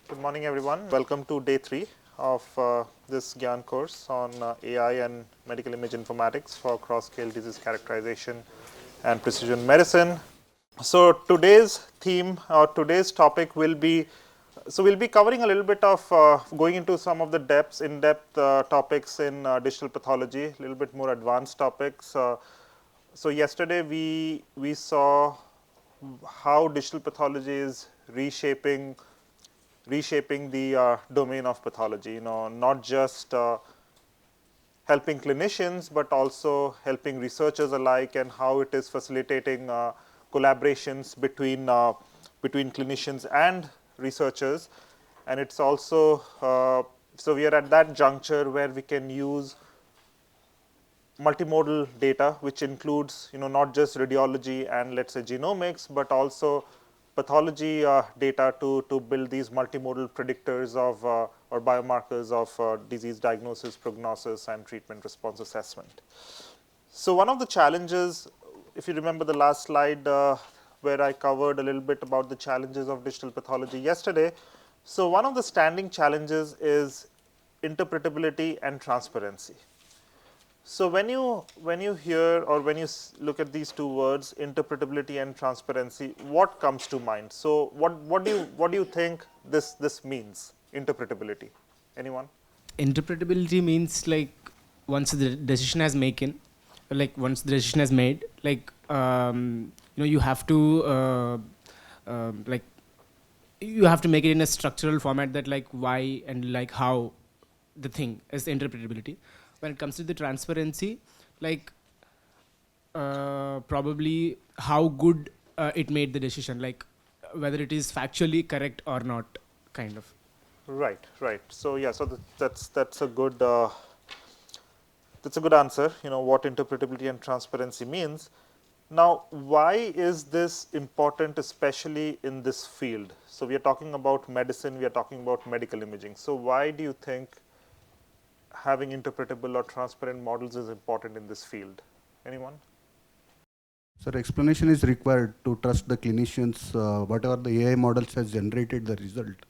Good morning, everyone. Welcome to day 3 of this Gyan course on AI and medical image informatics for cross-scale disease characterization and precision medicine. So today's theme or today's topic will be, so we'll be covering a little bit of going into some of the in-depth topics in digital pathology, a little bit more advanced topics. So yesterday we saw how digital pathology is reshaping the domain of pathology. Not just helping clinicians, but also helping researchers alike, and how it is facilitating collaborations between clinicians and researchers. And it's also so we are at that juncture where we can use multimodal data, which includes not just radiology and let's say genomics, but also pathology data to build these multimodal predictors of or biomarkers of disease diagnosis, prognosis, and treatment response assessment. So one of the challenges, if you remember the last slide where I covered a little bit about the challenges of digital pathology yesterday, so one of the standing challenges is interpretability and transparency. So when you hear or when you look at these two words, interpretability and transparency, what comes to mind? So what do you think this means, interpretability? Anyone? Interpretability means like once the decision has once the decision is made, you have to like you have to make it in a structural format that like why and like how the thing is interpretability. When it comes to the transparency, probably how good it made the decision, like whether it is factually correct or not, kind of. Right. So yeah, so that's a good answer. What interpretability and transparency means. Now, why is this important, especially in this field? So we are talking about medicine, we are talking about medical imaging. So why do you think having interpretable or transparent models is important in this field? Anyone? Sir, explanation is required to trust the clinicians, whatever the AI models has generated the result.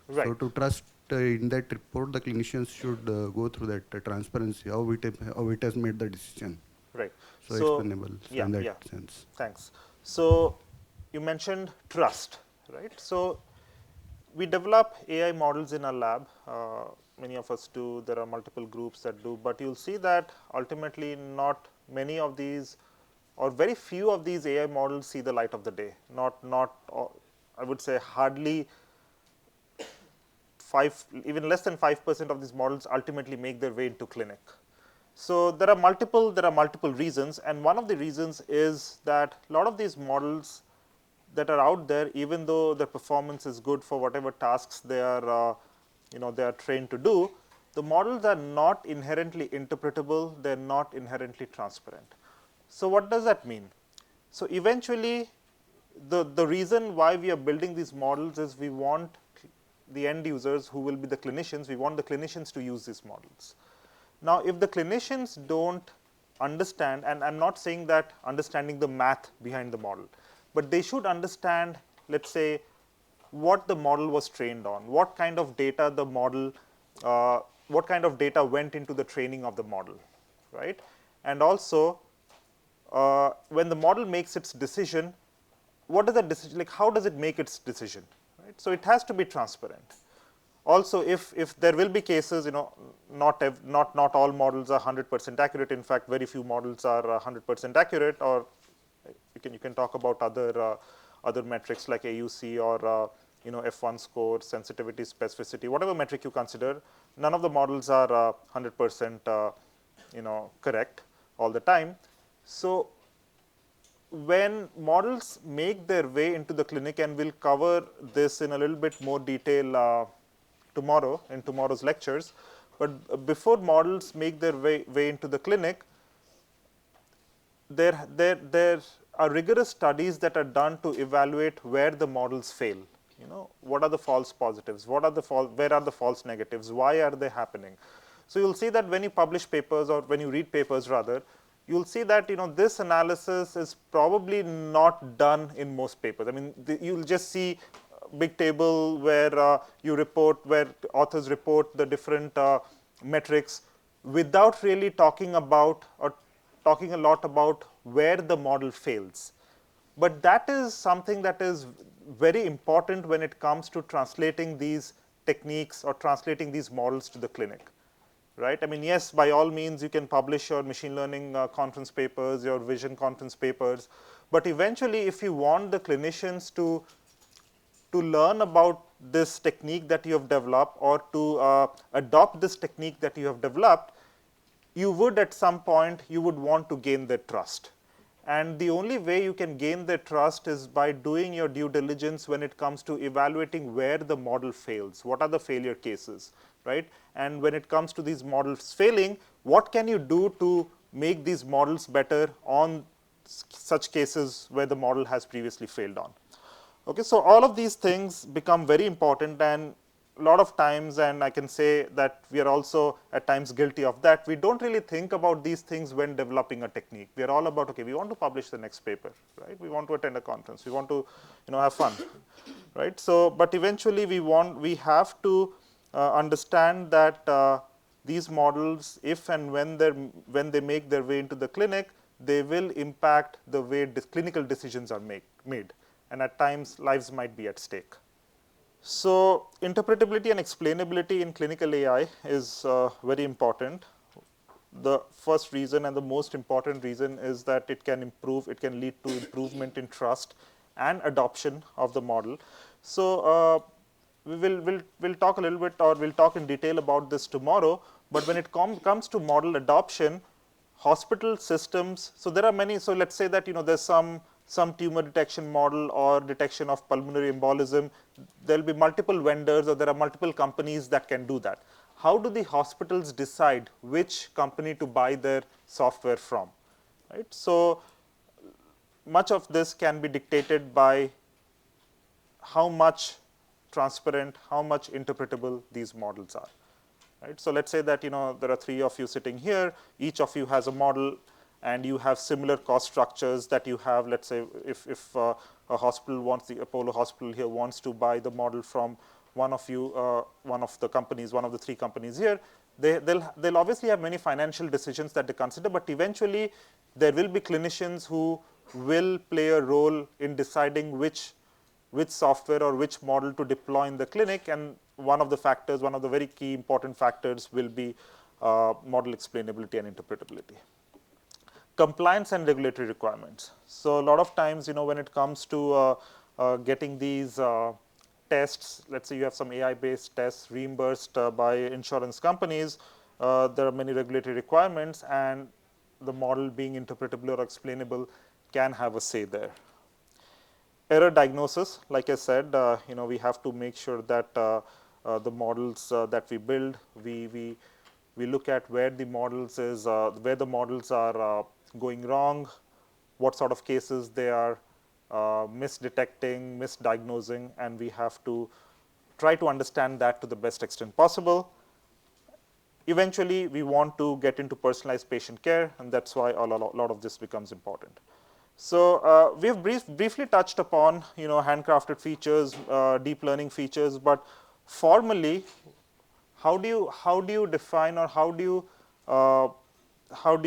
Right. So to trust in that report, the clinicians should go through that transparency, how it has made the decision. Right. So explainable in that sense. Thanks. So you mentioned trust, right? So we develop AI models in our lab. Many of us do. There are multiple groups that do. But you'll see that ultimately not many of these or very few of these AI models see the light of the day. Not I would say hardly even less than 5% of these models ultimately make their way into clinic. So there are multiple reasons, and one of the reasons is that a lot of these models that are out there, even though their performance is good for whatever tasks they are trained to do, the models are not inherently interpretable, they're not inherently transparent. So what does that mean? So eventually, the reason why we are building these models is we want the end users, who will be the clinicians, we want the clinicians to use these models. Now, if the clinicians don't understand, and I'm not saying that understanding the math behind the model, but they should understand, let's say, what the model was trained on, what kind of data the model, what kind of data went into the training of the model, right? And also, when the model makes its decision, what does that decision, like how does it make its decision, right? So it has to be transparent. Also, if there will be cases, not all models are 100% accurate. In fact, very few models are 100% accurate. Or you can talk about other metrics like AUC or F1 score, sensitivity, specificity, whatever metric you consider. None of the models are 100% correct all the time. So when models make their way into the clinic, and we'll cover this in a little bit more detail tomorrow in tomorrow's lectures, but before models make their way into the clinic, there are rigorous studies that are done to evaluate where the models fail. What are the false positives? Where are the false negatives? Why are they happening? So you'll see that when you publish papers, or when you read papers rather, you'll see that this analysis is probably not done in most papers. I mean, you'll just see big table where where authors report the different metrics without really talking about or talking a lot about where the model fails. But that is something that is very important when it comes to translating these techniques or translating these models to the clinic, right? I mean, yes, by all means, you can publish your machine learning conference papers, your vision conference papers, but eventually, if you want the clinicians to learn about this technique that you have developed or to adopt this technique that you have developed, you would at some point, you would want to gain their trust. And the only way you can gain their trust is by doing your due diligence when it comes to evaluating where the model fails, what are the failure cases, right? And when it comes to these models failing, what can you do to make these models better on such cases where the model has previously failed on? Okay, so all of these things become very important, and a lot of times, and I can say that we are also at times guilty of that, we don't really think about these things when developing a technique. We are all about, okay, we want to publish the next paper, right? We want to attend a conference, we want to have fun, right? So, but eventually we have to understand that these models, if and when they make their way into the clinic, they will impact the way clinical decisions are made. And at times, lives might be at stake. So, interpretability and explainability in clinical AI is very important. The first reason and the most important reason is that it can lead to improvement in trust and adoption of the model. So, we'll talk a little bit, or we'll talk in detail about this tomorrow, but when it comes to model adoption, hospital systems, so there are many, so let's say that there's some tumor detection model or detection of pulmonary embolism, there'll be multiple vendors or there are multiple companies that can do that. How do the hospitals decide which company to buy their software from, right? So, much of this can be dictated by how much transparent, how much interpretable these models are, right? So, let's say that there are 3 of you sitting here, each of you has a model, and you have similar cost structures that you have. Let's say if a hospital wants, the Apollo hospital here wants to buy the model from one of the companies, one of the 3 companies here, they'll obviously have many financial decisions that they consider, but eventually there will be clinicians who will play a role in deciding which software or which model to deploy in the clinic, and one of the very key important factors will be model explainability and interpretability. Compliance and regulatory requirements. So, a lot of times, when it comes to getting these tests, let's say you have some AI-based tests reimbursed by insurance companies, there are many regulatory requirements, and the model being interpretable or explainable can have a say there. Error diagnosis, like I said, we have to make sure that the models that we build, we look at where the models are going wrong, what sort of cases they are misdetecting, misdiagnosing, and we have to try to understand that to the best extent possible. Eventually, we want to get into personalized patient care, and that's why a lot of this becomes important. So, we have briefly touched upon handcrafted features, deep learning features, but formally, how do you define, or how do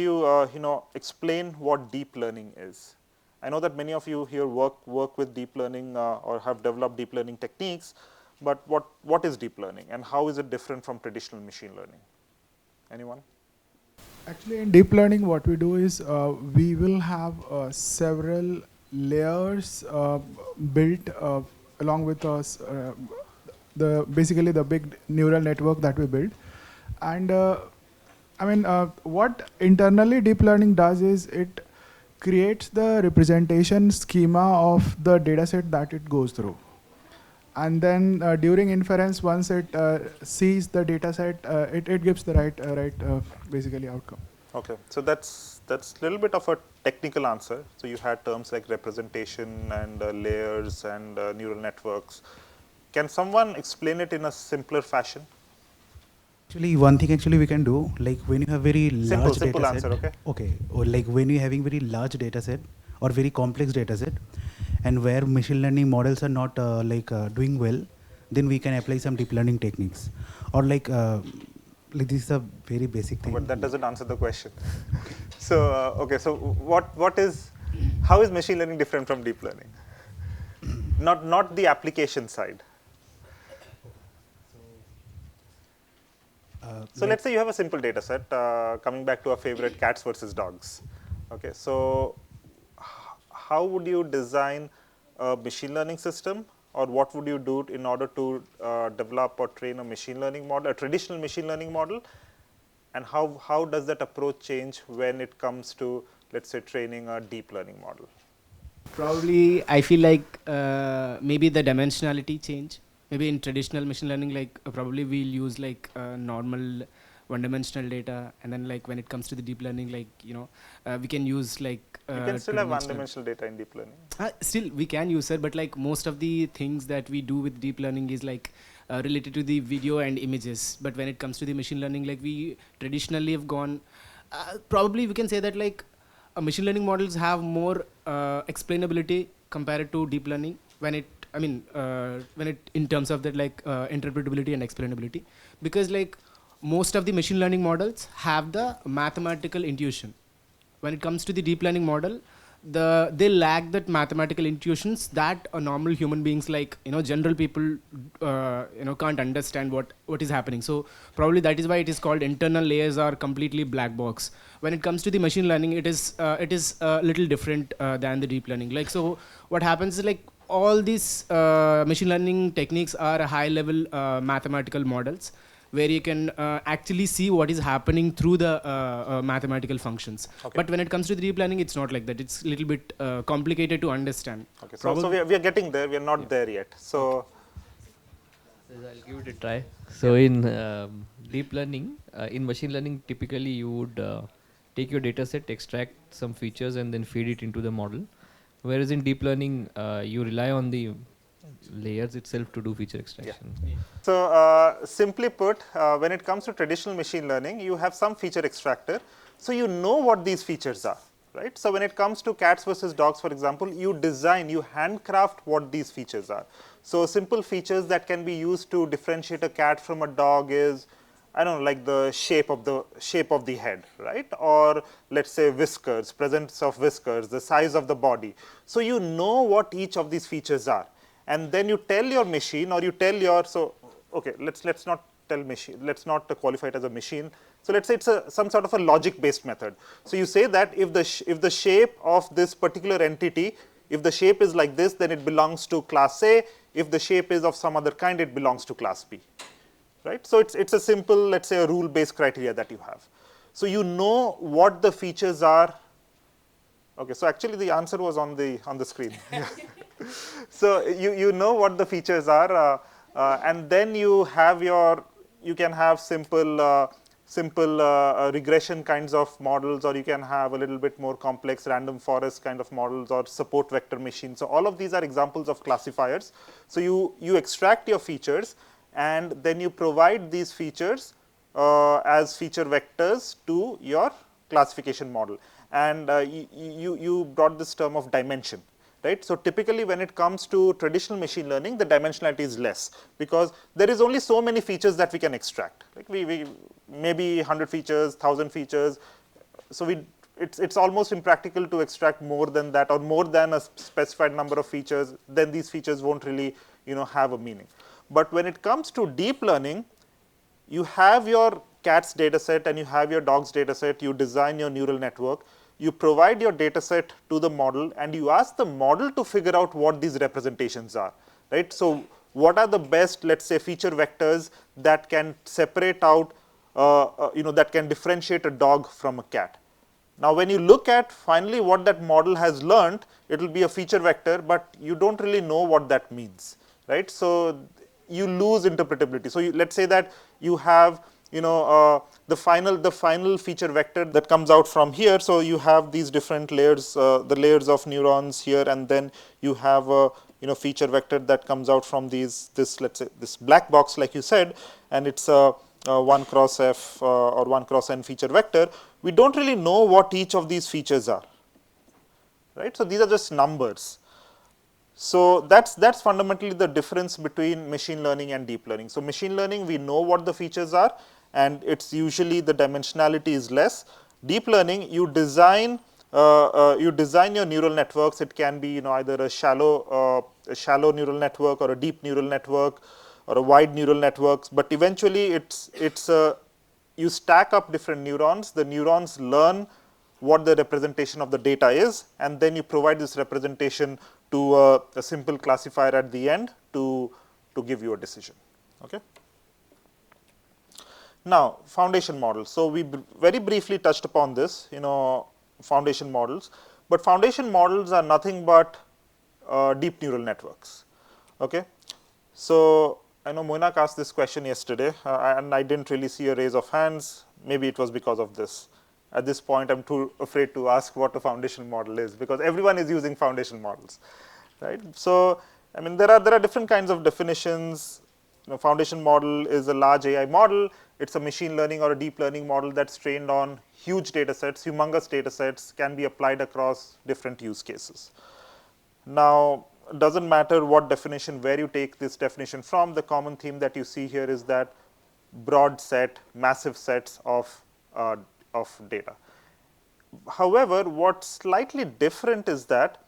you explain what deep learning is? I know that many of you here work with deep learning or have developed deep learning techniques, but what is deep learning and how is it different from traditional machine learning? Anyone? Actually, in deep learning, what we do is we will have several layers built along with us, basically the big neural network that we build. And what internally deep learning does is it creates the representation schema of the data set that it goes through. And then during inference, once it sees the data set, it gives the right basically outcome. Okay, so that's a little bit of a technical answer. So you had terms like representation and layers and neural networks. Can someone explain it in a simpler fashion? Actually, one thing we can do, like when you have very large simple data answer, set, okay? Okay, or like when you're having very large data set or very complex data set, and where machine learning models are not doing well, then we can apply some deep learning techniques. Or this is a very basic thing. But that doesn't answer the question. So, okay, so how is machine learning different from deep learning? Not the application side. So let's say you have a simple data set, coming back to our favorite cats versus dogs. Okay, so how would you design a machine learning system, or what would you do in order to develop or train a machine learning model, a traditional machine learning model, and how does that approach change when it comes to, let's say, training a deep learning model? Probably, I feel like maybe the dimensionality change. Maybe in traditional machine learning, probably we'll use normal one-dimensional data, and then when it comes to the deep learning, we can use you can still have one-dimensional data in deep learning. Still, we can use it, but most of the things that we do with deep learning is related to the video and images. But when it comes to the machine learning, we traditionally have gone. Probably we can say that machine learning models have more explainability compared to deep learning when it in terms of that interpretability and explainability, because most of the machine learning models have the mathematical intuition. When it comes to the deep learning model, they lack that mathematical intuitions that a normal human beings general people can't understand what is happening. So probably that is why it is called internal layers are completely black box. When it comes to the machine learning, it is a little different than the deep learning. So what happens is all these machine learning techniques are high level mathematical models where you can actually see what is happening through the mathematical functions. Okay. But when it comes to the deep learning, it's not like that. It's a little bit complicated to understand. Okay, so we are getting there. We are not there yet. So I'll give it a try. So in deep learning, in machine learning, typically you would take your data set, extract some features, and then feed it into the model. Whereas in deep learning, you rely on the layers itself to do feature extraction. Yeah. So simply put, when it comes to traditional machine learning, you have some feature extractor, so you know what these features are, right? So when it comes to cats versus dogs, for example, you handcraft what these features are. So simple features that can be used to differentiate a cat from a dog is, I don't know, like the shape of the head, right? Or let's say whiskers, presence of whiskers, the size of the body. So you know what each of these features are. And then you tell your machine, or you tell your, so okay, let's not tell machine, let's not qualify it as a machine. So let's say it's some sort of a logic based method. So you say that if the shape of this particular entity, if the shape is like this, then it belongs to class A. If the shape is of some other kind, it belongs to class B, right? So it's a simple, let's say, a rule based criteria that you have. So you know what the features are. Okay, so actually the answer was on the screen. So you know what the features are, and then you can have simple regression kinds of models, or you can have a little bit more complex random forest kind of models, or support vector machines. So all of these are examples of classifiers. So you extract your features, and then you provide these features as feature vectors to your classification model. And you brought this term of dimension, right? So typically when it comes to traditional machine learning, the dimensionality is less, because there is only so many features that we can extract. Like we maybe 100 features, 1,000 features. So it's almost impractical to extract more than that, or more than a specified number of features. Then these features won't really have a meaning. But when it comes to deep learning, you have your cat's data set and you have your dog's data set. You design your neural network. You provide your data set to the model, and you ask the model to figure out what these representations are, right? So what are the best, let's say, feature vectors that can separate out, that can differentiate a dog from a cat. Now when you look at finally what that model has learned, it will be a feature vector, but you don't really know what that means, right? So you lose interpretability. So let's say that you have the final feature vector that comes out from here. So you have these different layers, the layers of neurons here, and then you have a feature vector that comes out from this let's say this black box, like you said, and it's a 1 cross f or 1 cross n feature vector. We don't really know what each of these features are, right? So these are just numbers. So that's fundamentally the difference between machine learning and deep learning. So machine learning, we know what the features are, and it's usually the dimensionality is less. Deep learning, you design your neural networks. It can be either a shallow neural network or a deep neural network or a wide neural networks. But eventually, you stack up different neurons. The neurons learn what the representation of the data is, and then you provide this representation to a simple classifier at the end to give you a decision. Okay. Now, foundation models. So we very briefly touched upon this, foundation models, but foundation models are nothing but deep neural networks. Okay. So I know Moinak asked this question yesterday, and I didn't really see a raise of hands. Maybe it was because of this. At this point, I'm too afraid to ask what a foundation model is, because everyone is using foundation models, right? So, I mean, there are different kinds of definitions. Foundation model is a large AI model. It's a machine learning or a deep learning model that's trained on huge data sets, humongous data sets, can be applied across different use cases. Now, it doesn't matter what definition, where you take this definition from, the common theme that you see here is that broad set, massive sets of data. However, what's slightly different is that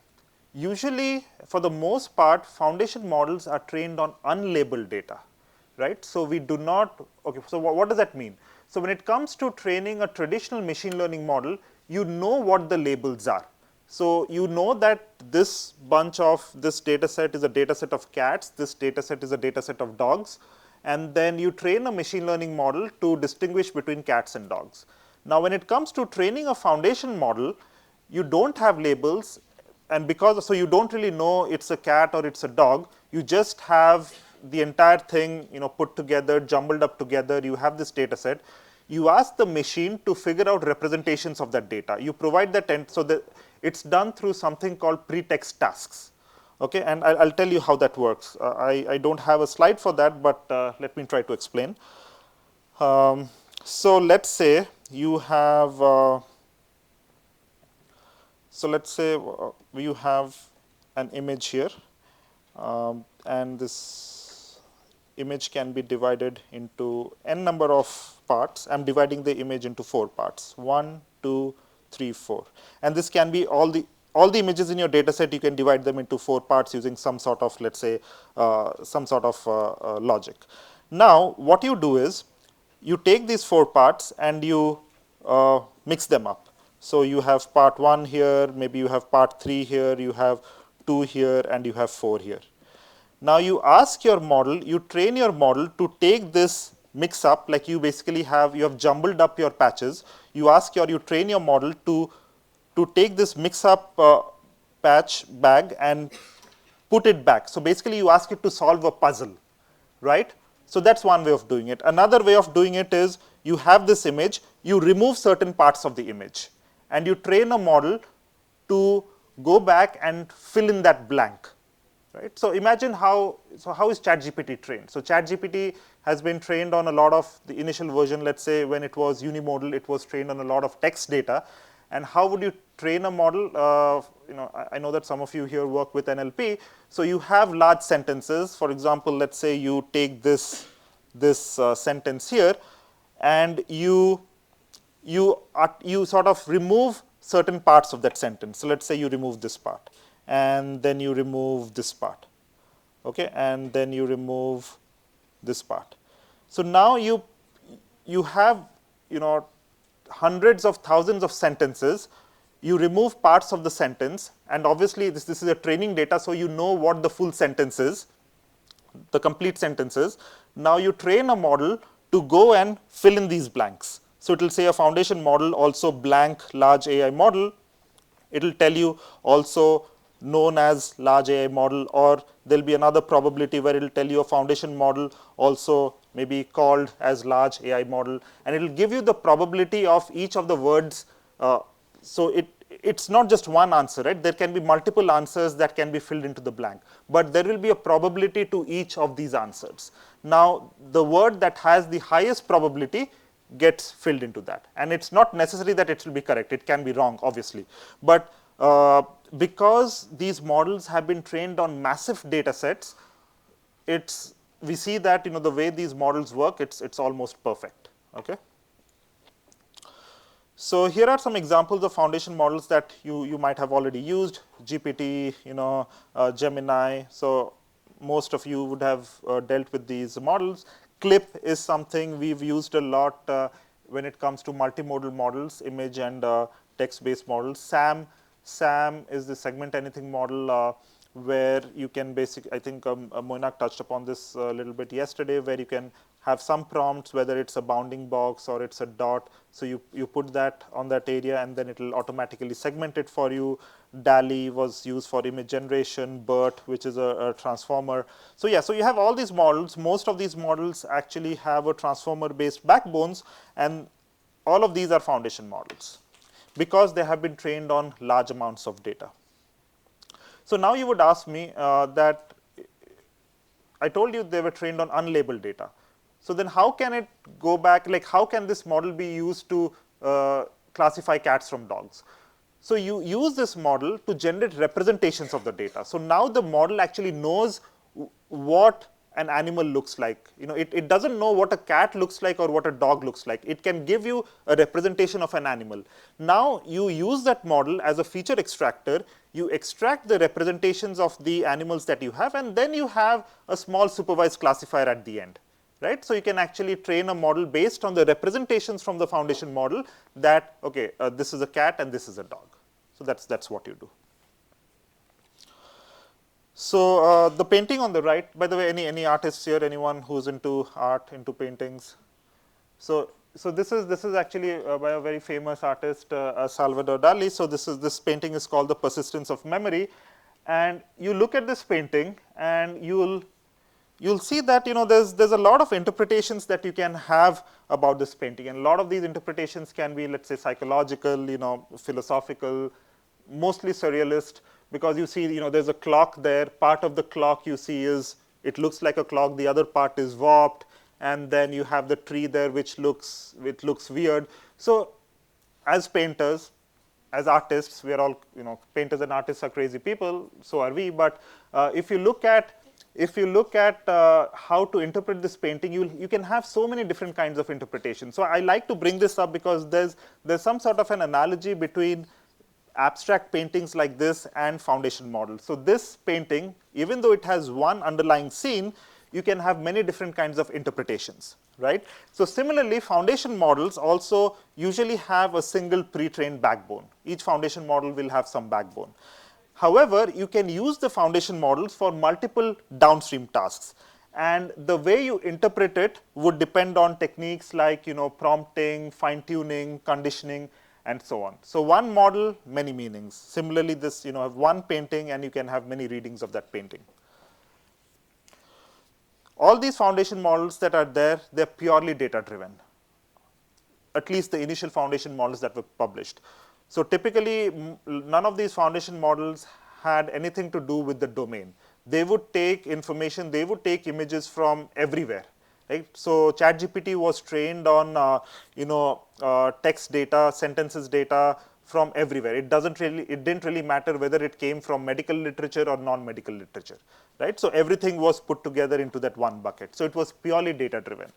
usually, for the most part, foundation models are trained on unlabeled data, right? So we do not, okay, so what does that mean? So when it comes to training a traditional machine learning model, you know what the labels are. So you know that this data set is a data set of cats, this data set is a data set of dogs, and then you train a machine learning model to distinguish between cats and dogs. Now, when it comes to training a foundation model, you don't have labels, and so you don't really know it's a cat or it's a dog. You just have the entire thing, put together, jumbled up together. You have this data set. You ask the machine to figure out representations of that data. You provide that, so that it's done through something called pretext tasks. Okay, and I'll tell you how that works. I don't have a slide for that, but let me try to explain. So let's say you have, you have an image here, and this image can be divided into n number of parts. I'm dividing the image into 4 parts, 1, 2, 3, 4. And this can be all the images in your data set, you can divide them into 4 parts using some sort of, let's say, logic. Now, what you do is, you take these 4 parts and you mix them up. So you have part 1 here, maybe you have part 3 here, you have 2 here, and you have 4 here. Now you ask your model, you train your model to take this mix up, like you basically have jumbled up your patches. You train your model to take this mix up patch bag and put it back. So basically you ask it to solve a puzzle, right? So that's one way of doing it. Another way of doing it is, you have this image, you remove certain parts of the image, and you train a model to go back and fill in that blank, right? So imagine how is ChatGPT trained? So ChatGPT has been trained on a lot of the initial version. Let's say when it was unimodal, it was trained on a lot of text data. And how would you train a model? I know that some of you here work with NLP. So you have large sentences. For example, let's say you take this sentence here, and you sort of remove certain parts of that sentence. So let's say you remove this part, and then you remove this part, okay, and then you remove this part. So now you have hundreds of thousands of sentences. You remove parts of the sentence, and obviously this is a training data, so you know what the full sentence is, the complete sentence is. Now you train a model to go and fill in these blanks. So it will say a foundation model, also blank large AI model. It will tell you also known as large AI model, or there'll be another probability where it will tell you a foundation model also maybe called as large AI model, and it will give you the probability of each of the words. So it's not just one answer, right? There can be multiple answers that can be filled into the blank, but there will be a probability to each of these answers. Now, the word that has the highest probability gets filled into that, and it's not necessary that it will be correct. It can be wrong, obviously, but because these models have been trained on massive data sets, we see that the way these models work, it's almost perfect. Okay. So here are some examples of foundation models that you might have already used: GPT, Gemini. So most of you would have dealt with these models. CLIP is something we've used a lot when it comes to multimodal models, image and text-based models. SAM is the segment anything model, where you can I think Moinak touched upon this a little bit yesterday, where you can have some prompts, whether it's a bounding box or it's a dot. So you put that on that area and then it will automatically segment it for you. DALI was used for image generation, BERT, which is a transformer. So yeah, so you have all these models. Most of these models actually have a transformer-based backbones, and all of these are foundation models because they have been trained on large amounts of data. So now you would ask me that I told you they were trained on unlabeled data. So then how can it go back, like how can this model be used to classify cats from dogs? So you use this model to generate representations of the data. So now the model actually knows what an animal looks like. It doesn't know what a cat looks like or what a dog looks like. It can give you a representation of an animal. Now you use that model as a feature extractor. You extract the representations of the animals that you have, and then you have a small supervised classifier at the end. Right? So you can actually train a model based on the representations from the foundation model that, okay, this is a cat and this is a dog. So that's what you do. So the painting on the right, by the way, any artists here, anyone who's into art, into paintings? So this is actually by a very famous artist, Salvador Dali. So this painting is called The Persistence of Memory. And you look at this painting and you'll see that there's a lot of interpretations that you can have about this painting, and a lot of these interpretations can be, let's say, psychological, philosophical, mostly surrealist, because you see there's a clock there. Part of the clock you see it looks like a clock, the other part is warped, and then you have the tree there which looks weird. So as painters, as artists, we are all painters and artists are crazy people, so are we. But if you look at how to interpret this painting, you can have so many different kinds of interpretations. So I like to bring this up because there's some sort of an analogy between abstract paintings like this and foundation models. So this painting, even though it has one underlying scene, you can have many different kinds of interpretations, right? So similarly, foundation models also usually have a single pre-trained backbone. Each foundation model will have some backbone. However, you can use the foundation models for multiple downstream tasks, and the way you interpret it would depend on techniques like prompting, fine-tuning, conditioning, and so on. So one model, many meanings. Similarly, this have one painting and you can have many readings of that painting. All these foundation models that are there, they're purely data driven. At least the initial foundation models that were published. So typically, none of these foundation models had anything to do with the domain. They would take information, they would take images from everywhere. Right? So ChatGPT was trained on text data, sentences data from everywhere. It didn't really matter whether it came from medical literature or non-medical literature. Right? So everything was put together into that one bucket. So it was purely data driven.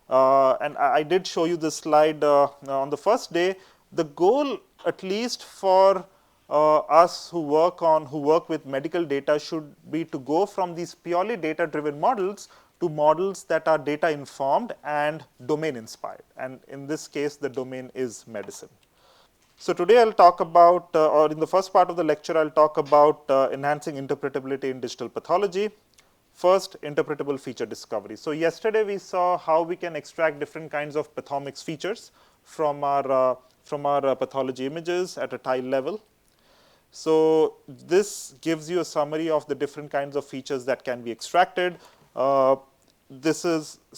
And I did show you this slide on the first day. The goal, at least for us who work with medical data, should be to go from these purely data driven models to models that are data informed and domain inspired. And in this case, the domain is medicine. So today I'll talk about, or in the first part of the lecture, I'll talk about enhancing interpretability in digital pathology. First, interpretable feature discovery. So yesterday we saw how we can extract different kinds of pathomics features from our pathology images at a tile level. So this gives you a summary of the different kinds of features that can be extracted. So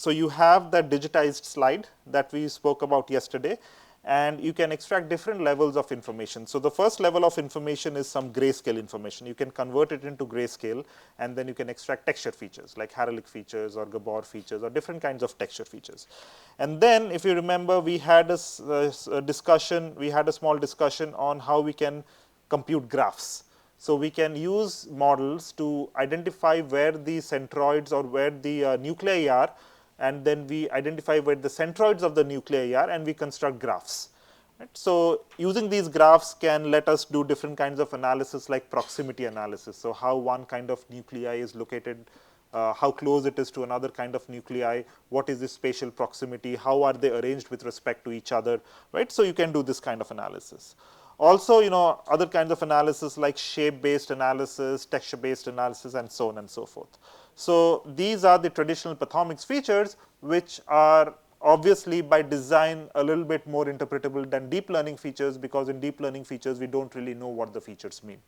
you have that digitized slide that we spoke about yesterday, and you can extract different levels of information. So the first level of information is some grayscale information. You can convert it into grayscale, and then you can extract texture features like heraldic features or Gabor features or different kinds of texture features. And then, if you remember, we had a small discussion on how we can compute graphs. So we can use models to identify where the centroids or where the nuclei are, and then we identify where the centroids of the nuclei are, and we construct graphs. Right? So using these graphs can let us do different kinds of analysis like proximity analysis. So how one kind of nuclei is located, how close it is to another kind of nuclei, what is the spatial proximity, how are they arranged with respect to each other, right? So you can do this kind of analysis. Also, other kinds of analysis like shape-based analysis, texture-based analysis, and so on and so forth. So these are the traditional pathomics features, which are obviously by design a little bit more interpretable than deep learning features, because in deep learning features we don't really know what the features mean.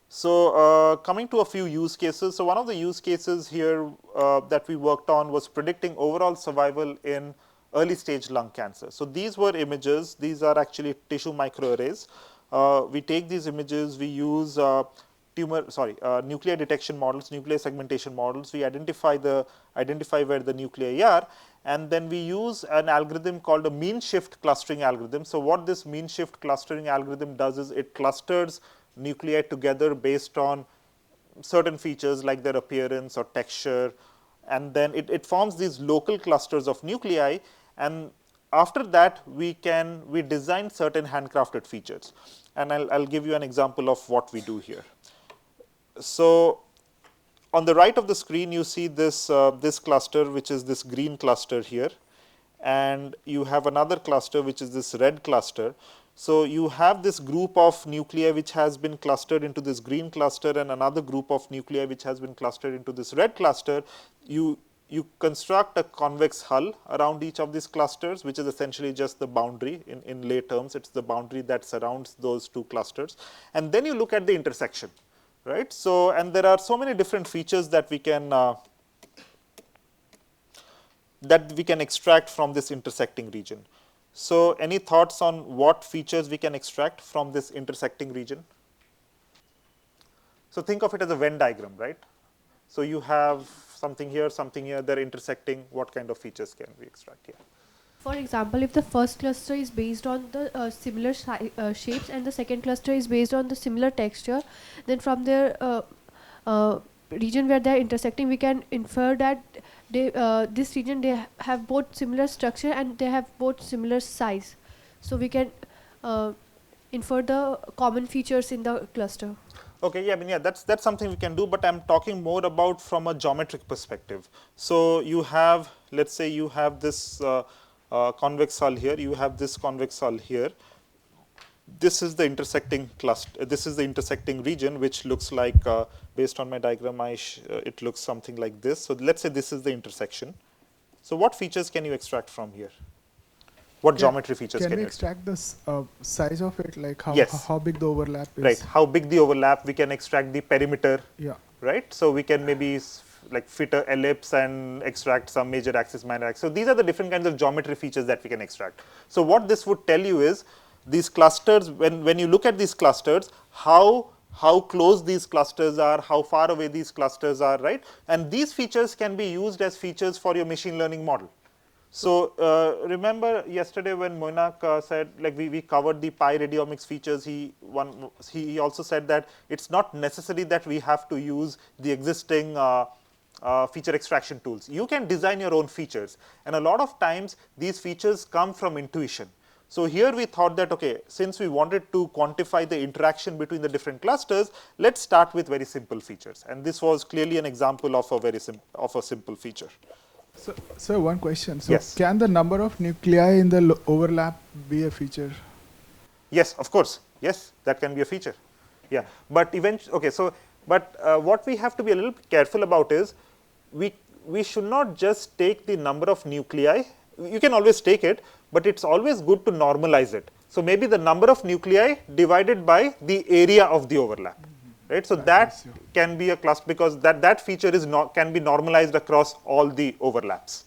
So coming to a few use cases. So one of the use cases here that we worked on was predicting overall survival in early stage lung cancer. So these were images. These are actually tissue microarrays. We take these images, we use nuclear detection models, nuclear segmentation models. We identify where the nuclei are, and then we use an algorithm called a mean shift clustering algorithm. So what this mean shift clustering algorithm does is it clusters nuclei together based on certain features like their appearance or texture, and then it forms these local clusters of nuclei, and after that we design certain handcrafted features, and I'll give you an example of what we do here. So on the right of the screen you see this this cluster, which is this green cluster here, and you have another cluster which is this red cluster. So you have this group of nuclei which has been clustered into this green cluster, and another group of nuclei which has been clustered into this red cluster. You construct a convex hull around each of these clusters, which is essentially just the boundary. In lay terms, it's the boundary that surrounds those two clusters, and then you look at the intersection, right? So, and there are so many different features that we can extract from this intersecting region. So any thoughts on what features we can extract from this intersecting region? So think of it as a Venn diagram, right? So you have something here, they're intersecting. What kind of features can we extract here? For example, if the first cluster is based on the similar shapes and the second cluster is based on the similar texture, then from their region where they are intersecting, we can infer that this region they have both similar structure and they have both similar size. So we can infer the common features in the cluster. Okay, yeah, I mean, yeah, that's something we can do, but I'm talking more about from a geometric perspective. So you have, let's say you have this convex hull here, you have this convex hull here. This is the intersecting cluster. This is the intersecting region, which looks like, based on my diagram, it looks something like this. So let's say this is the intersection. So what features can you extract from here? What geometry features can we you extract the size of it, like how big the overlap is? Right, how big the overlap, we can extract the perimeter, yeah, right? So we can maybe like fit a ellipse and extract some major axis, minor axis. So these are the different kinds of geometry features that we can extract. So what this would tell you is these clusters, when you look at these clusters, how close these clusters are, how far away these clusters are, right? And these features can be used as features for your machine learning model. So remember yesterday when Moinak said, like we covered the pi radiomics features, he also said that it's not necessary that we have to use the existing feature extraction tools. You can design your own features, and a lot of times these features come from intuition. So here we thought that, okay, since we wanted to quantify the interaction between the different clusters, let's start with very simple features, and this was clearly an example of a simple feature. So one question. So yes. Can the number of nuclei in the overlap be a feature? Yes, of course. Yes, that can be a feature. Yeah, but eventually, okay. So, but what we have to be a little careful about is we should not just take the number of nuclei. You can always take it, but it's always good to normalize it. So maybe the number of nuclei divided by the area of the overlap. Right, so that can be a cluster, because that feature is can be normalized across all the overlaps,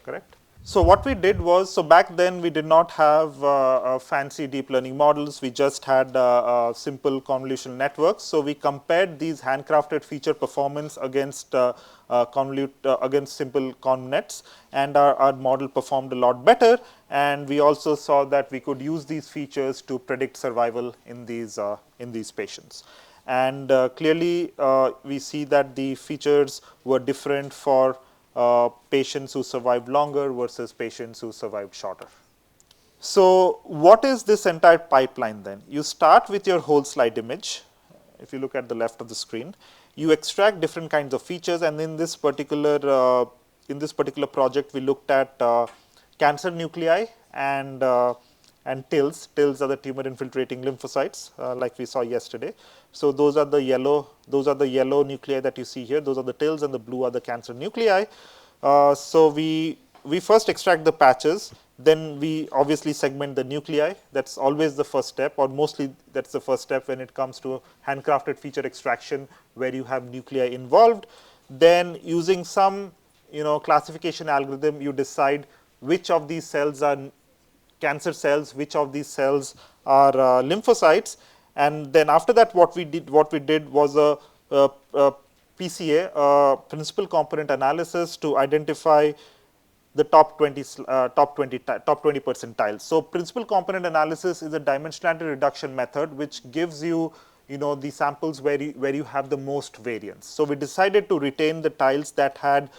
correct? So what we did was, so back then we did not have fancy deep learning models. We just had simple convolutional networks. So we compared these handcrafted feature performance against against simple convnets, and our model performed a lot better. And we also saw that we could use these features to predict survival in these patients. And clearly, we see that the features were different for patients who survived longer versus patients who survived shorter. So what is this entire pipeline then? You start with your whole slide image. If you look at the left of the screen, you extract different kinds of features, and in this particular project, we looked at cancer nuclei and TILs. TILs are the tumor infiltrating lymphocytes, like we saw yesterday. So those are the yellow nuclei that you see here. Those are the TILs, and the blue are the cancer nuclei. So we first extract the patches, then we obviously segment the nuclei. That's always the first step, or mostly that's the first step when it comes to handcrafted feature extraction, where you have nuclei involved. Then using some classification algorithm, you decide which of these cells are cancer cells, which of these cells are lymphocytes, and then after that, what we did was a PCA, principal component analysis, to identify the top 20 percentiles. So principal component analysis is a dimensionality reduction method which gives you the samples where you have the most variance. So we decided to retain the tiles that had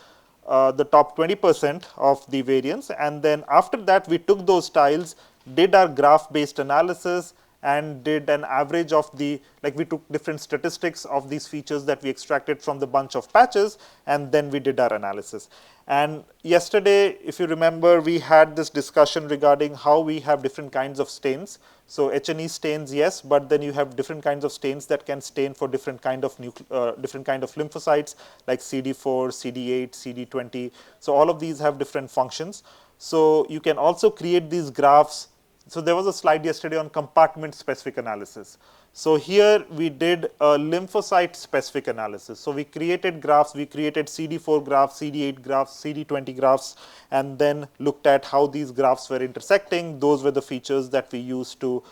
the top 20% of the variance, and then after that we took those tiles, did our graph based analysis, and did an average of we took different statistics of these features that we extracted from the bunch of patches, and then we did our analysis. And yesterday, if you remember, we had this discussion regarding how we have different kinds of stains. So H&E stains, yes, but then you have different kinds of stains that can stain for different kind of lymphocytes, like CD4, CD8, CD20. So all of these have different functions. So you can also create these graphs. So there was a slide yesterday on compartment specific analysis. So here we did a lymphocyte specific analysis. So we created graphs, we created CD4 graphs, CD8 graphs, CD20 graphs, and then looked at how these graphs were intersecting. Those were the features that we used to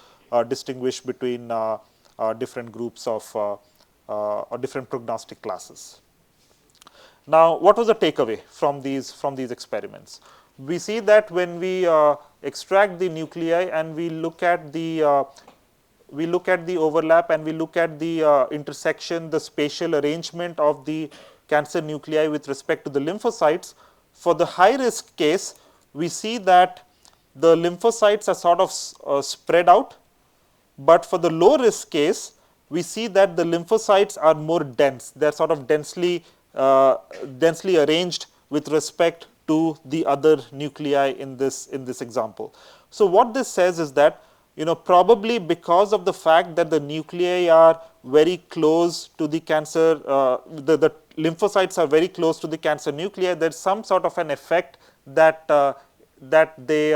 distinguish between different groups of or different prognostic classes. Now, what was the takeaway from these experiments? We see that when we extract the nuclei and we look at the overlap, and we look at the intersection, the spatial arrangement of the cancer nuclei with respect to the lymphocytes, for the high risk case, we see that the lymphocytes are sort of spread out, but for the low risk case, we see that the lymphocytes are more dense. They are sort of densely arranged with respect to the other nuclei in this example. So what this says is that probably because of the fact that the nuclei are very close to the cancer, the lymphocytes are very close to the cancer nuclei, there's some sort of an effect that they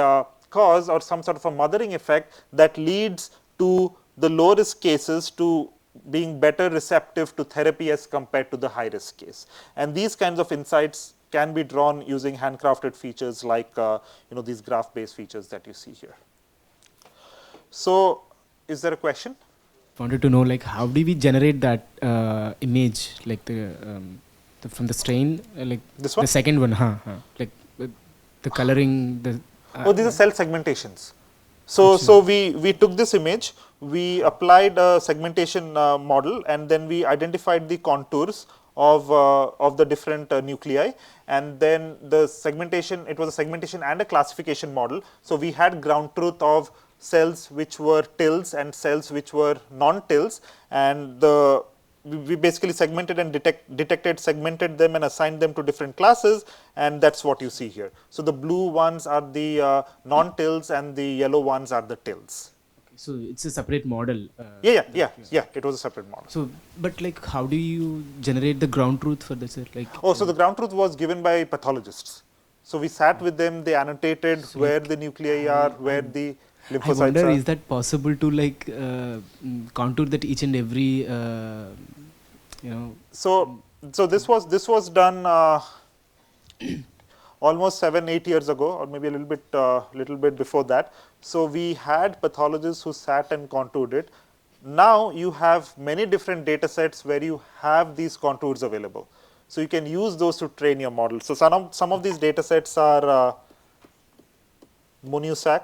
cause, or some sort of a mothering effect that leads to the low risk cases to being better receptive to therapy as compared to the high risk case. And these kinds of insights can be drawn using handcrafted features like these graph based features that you see here. So is there a question? Wanted to know, like, how do we generate that image, like from the strain, like this one? The second one, like the coloring, the these are cell segmentations. So we took this image, we applied a segmentation model, and then we identified the contours of the different nuclei, and then the segmentation, it was a segmentation and a classification model. So we had ground truth of cells which were TILs and cells which were non-TILs, and we basically segmented and segmented them and assigned them to different classes, and that's what you see here. So the blue ones are the non-TILs and the yellow ones are the TILs. So it's a separate model. Yeah, it was a separate model. So, but like, how do you generate the ground truth for this? Like, so the ground truth was given by pathologists. So we sat with them, they annotated where the nuclei are, where the lymphocytes I wonder, are. is that possible to like contour that each and every, So this was done. almost 7-8 years ago, or maybe a little bit before that. So we had pathologists who sat and contoured it. Now you have many different data sets where you have these contours available. So you can use those to train your model. So some of these data sets are Munusac.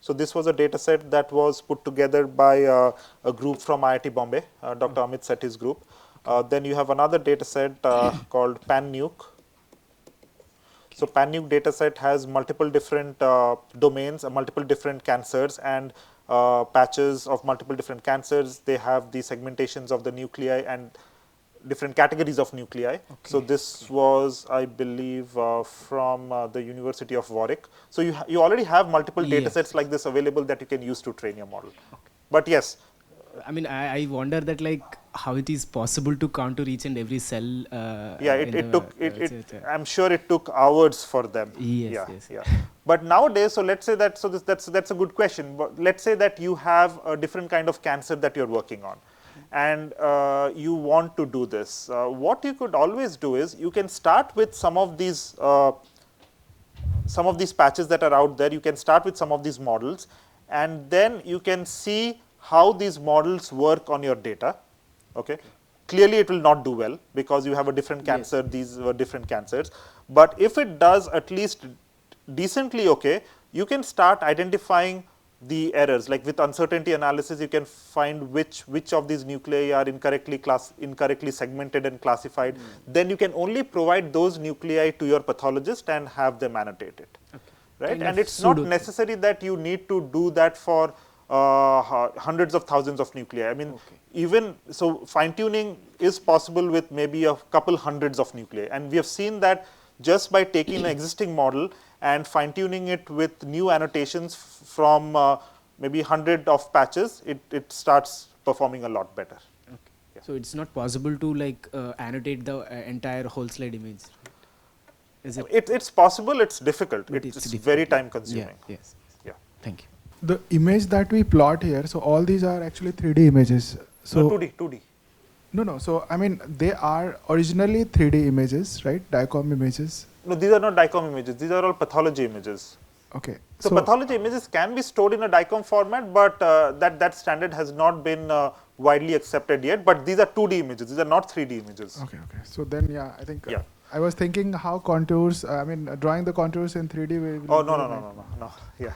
So this was a data set that was put together by a group from IIT Bombay, Dr. Amit Sethi's group. Then you have another data set called PanNuke. So PanNuke data set has multiple different domains, multiple different cancers, and patches of multiple different cancers. They have the segmentations of the nuclei and different categories of nuclei. So this was, I believe, from the University of Warwick. So you already have multiple data sets like this available that you can use to train your model. But yes, I mean, I wonder that like how it is possible to contour each and every cell. I'm sure it took hours for them. Yes. But nowadays, so let's say that, that's a good question. But let's say that you have a different kind of cancer that you're working on, and you want to do this. What you could always do is you can start with some of these patches that are out there. You can start with some of these models, and then you can see how these models work on your data. Okay. Clearly, it will not do well because you have a different cancer. These were different cancers. But if it does at least decently okay, you can start identifying the errors. Like with uncertainty analysis, you can find which of these nuclei are incorrectly segmented and classified. Then you can only provide those nuclei to your pathologist and have them annotate it. Right? And it's not necessary that you need to do that for hundreds of thousands of nuclei. I mean, even so, fine-tuning is possible with maybe a couple hundreds of nuclei. And we have seen that just by taking an existing model and fine-tuning it with new annotations from maybe 100 of patches, it starts performing a lot better. So it's not possible to like annotate the entire whole slide image. Is it? It's possible. It's difficult. But It's difficult. very time-consuming. Yes. Yeah. Thank you. The image that we plot here, so all these are actually 3D images. So No, 2D. No. So I mean, they are originally 3D images, right? DICOM images. No, these are not DICOM images. These are all pathology images. Okay. So pathology images can be stored in a DICOM format, but that standard has not been widely accepted yet. But these are 2D images. These are not 3D images. Okay. So then, I think I was thinking how contours. I mean, drawing the contours in 3D. No. Yeah.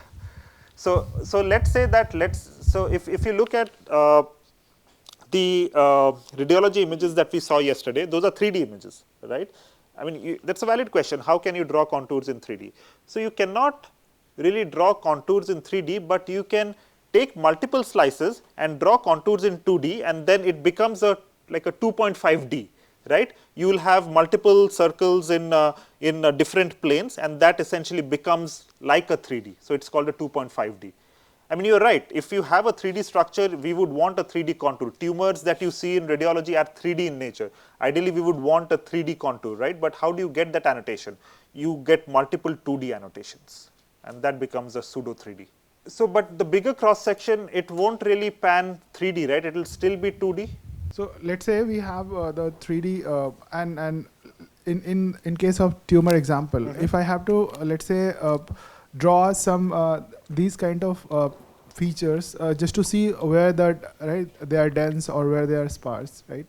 So let's say that if you look at the radiology images that we saw yesterday, those are 3D images, right? I mean, that's a valid question. How can you draw contours in 3D? So you cannot really draw contours in 3D, but you can take multiple slices and draw contours in 2D, and then it becomes like a 2.5D, right? You will have multiple circles in different planes, and that essentially becomes like a 3D. So it's called a 2.5D. I mean, you're right. If you have a 3D structure, we would want a 3D contour. Tumors that you see in radiology are 3D in nature. Ideally, we would want a 3D contour, right? But how do you get that annotation? You get multiple 2D annotations, and that becomes a pseudo 3D. So, but the bigger cross section, it won't really pan 3D, right? It will still be 2D. So let's say we have the 3D, and in case of tumor example, if I have to let's say draw some these kind of features just to see where they are dense or where they are sparse, right?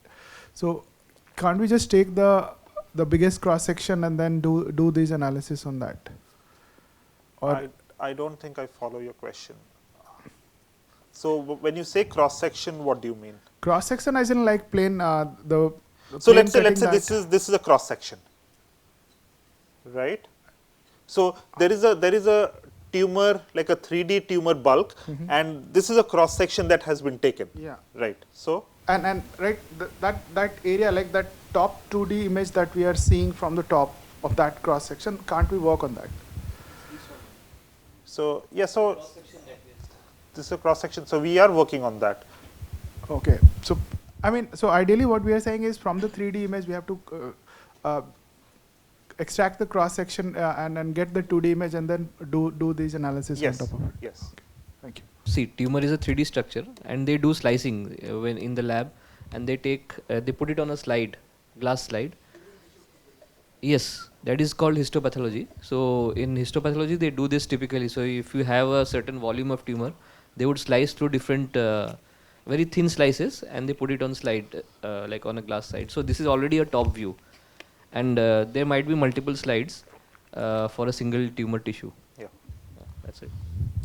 So can't we just take the biggest cross section and then do these analysis on that? Or I don't think I follow your question. So when you say cross section, what do you mean? Cross section as in like plane the so plane let's say cutting this is a cross section, right? So there is a tumor, like a 3D tumor bulk, and this is a cross section that has been taken. Yeah. Right. So and right that area, like that top 2D image that we are seeing from the top of that cross section, can't we work on that? So this is a cross section. So we are working on that. Okay. So I mean, so ideally what we are saying is from the 3D image we have to extract the cross section and get the 2D image and then do these analysis on top of it. Yes. Okay. Thank you. See, tumor is a 3D structure, and they do slicing when in the lab, and they put it on a slide, glass slide, Yes, that is called histopathology. So in histopathology, they do this typically. So if you have a certain volume of tumor, they would slice through different very thin slices and they put it on slide, like on a glass slide. So this is already a top view, and there might be multiple slides for a single tumor tissue. Yeah. That's it.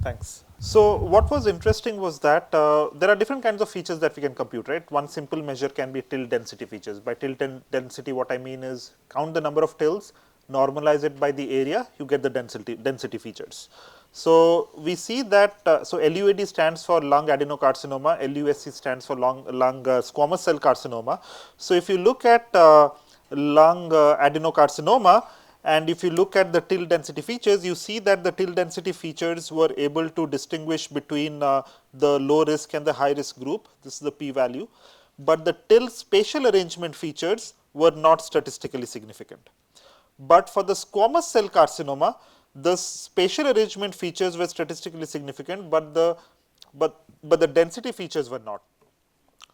Thanks. So what was interesting was that there are different kinds of features that we can compute, right? One simple measure can be till density features. By till density, what I mean is count the number of tills, normalize it by the area, you get the density features. So we see that, so LUAD stands for lung adenocarcinoma, LUSC stands for lung squamous cell carcinoma. So if you look at lung adenocarcinoma, and if you look at the till density features, you see that the till density features were able to distinguish between the low risk and the high risk group. This is the p value. But the till spatial arrangement features were not statistically significant. But for the squamous cell carcinoma, the spatial arrangement features were statistically significant, but the density features were not.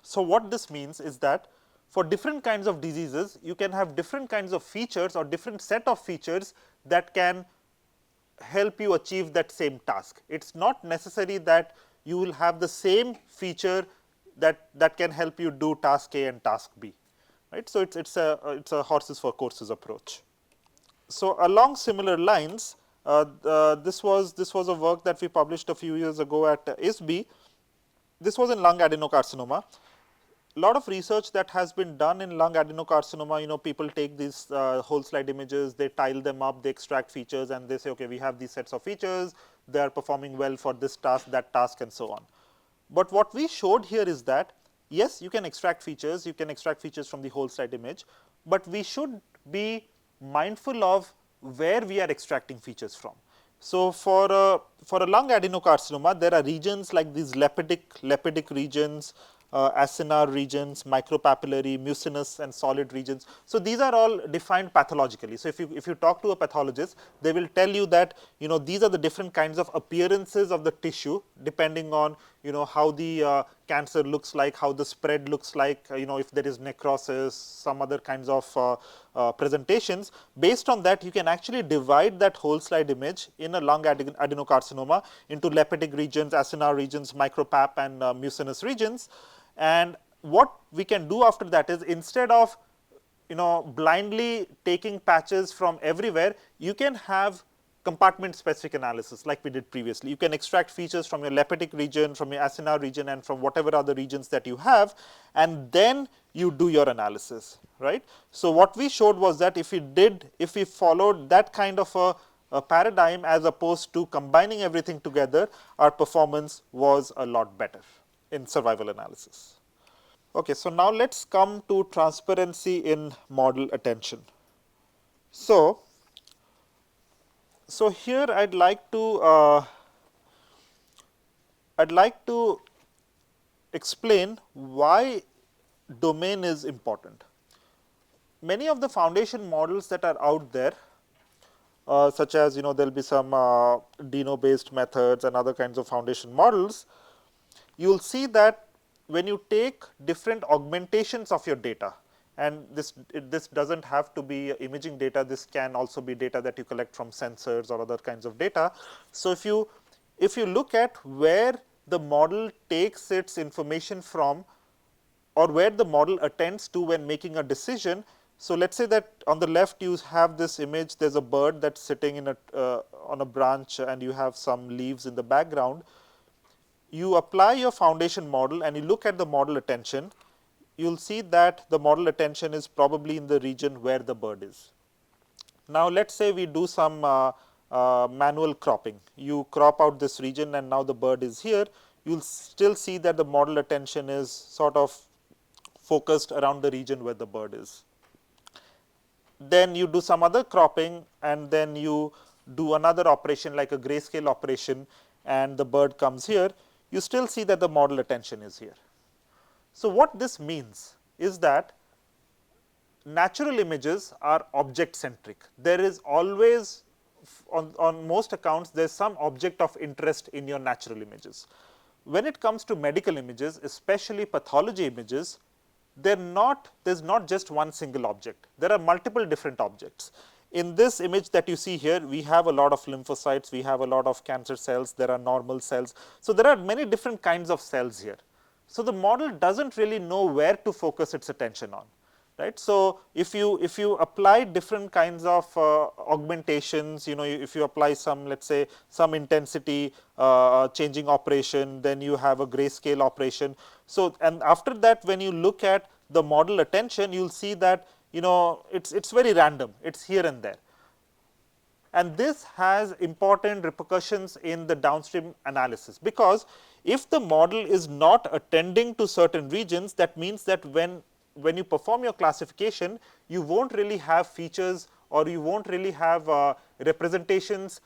So what this means is that for different kinds of diseases, you can have different kinds of features or different set of features that can help you achieve that same task. It's not necessary that you will have the same feature that can help you do task A and task B, right? So it's a horses for courses approach. So along similar lines, this was a work that we published a few years ago at ISB. This was in lung adenocarcinoma. A lot of research that has been done in lung adenocarcinoma, people take these whole slide images, they tile them up, they extract features, and they say, okay, we have these sets of features, they are performing well for this task, that task, and so on. But what we showed here is that, yes, you can extract features from the whole slide image, but we should be mindful of where we are extracting features from. So for a lung adenocarcinoma, there are regions like these lepidic regions, acinar regions, micropapillary, mucinous, and solid regions. So these are all defined pathologically. So if you talk to a pathologist, they will tell you that these are the different kinds of appearances of the tissue depending on how the cancer looks like, how the spread looks like, if there is necrosis, some other kinds of presentations. Based on that, you can actually divide that whole slide image in a lung adenocarcinoma into lepidic regions, acinar regions, micropap, and mucinous regions. And what we can do after that is, instead of blindly taking patches from everywhere, you can have compartment specific analysis like we did previously. You can extract features from your lepidic region, from your acinar region, and from whatever other regions that you have, and then you do your analysis, right? So what we showed was that if we followed that kind of a paradigm as opposed to combining everything together, our performance was a lot better in survival analysis. Okay, so now let's come to transparency in model attention. So here I'd like to explain why domain is important. Many of the foundation models that are out there, such as there will be some Dino based methods and other kinds of foundation models, you will see that when you take different augmentations of your data, and this doesn't have to be imaging data, this can also be data that you collect from sensors or other kinds of data. So if you look at where the model takes its information from, or where the model attends to when making a decision. So let's say that on the left you have this image, there's a bird that's sitting in on a branch, and you have some leaves in the background. You apply your foundation model and you look at the model attention, you'll see that the model attention is probably in the region where the bird is. Now let's say we do some manual cropping. You crop out this region and now the bird is here. You'll still see that the model attention is sort of focused around the region where the bird is. Then you do some other cropping, and then you do another operation like a grayscale operation, and the bird comes here. You still see that the model attention is here. So what this means is that natural images are object centric. There is always, on most accounts, there is some object of interest in your natural images. When it comes to medical images, especially pathology images, there's not just one single object. There are multiple different objects. In this image that you see here, we have a lot of lymphocytes, we have a lot of cancer cells, there are normal cells. So there are many different kinds of cells here. So the model doesn't really know where to focus its attention on. Right. So if you apply different kinds of augmentations, if you apply some, let's say, some intensity changing operation, then you have a grayscale operation. So and after that, when you look at the model attention, you'll see that it's very random. It's here and there. And this has important repercussions in the downstream analysis, because if the model is not attending to certain regions, that means that when you perform your classification, you won't really have features, or you won't really have representations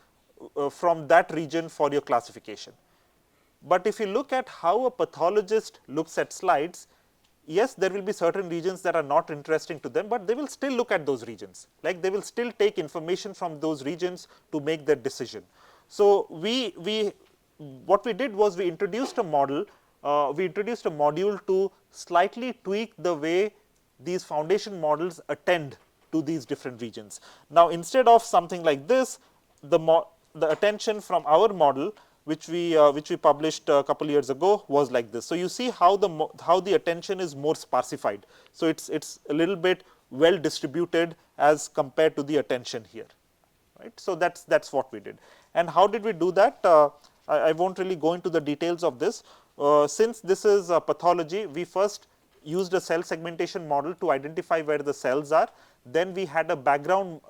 from that region for your classification. But if you look at how a pathologist looks at slides, yes, there will be certain regions that are not interesting to them, but they will still look at those regions. Like, they will still take information from those regions to make their decision. So what we did was we introduced a model, we introduced a module to slightly tweak the way these foundation models attend to these different regions. Now, instead of something like this, the attention from our model, which we published a couple years ago, was like this. So you see how the attention is more sparsified. So it's a little bit well distributed as compared to the attention here, right? So that's what we did. And how did we do that? I won't really go into the details of this. Since this is pathology, we first used a cell segmentation model to identify where the cells are. Then we had a background.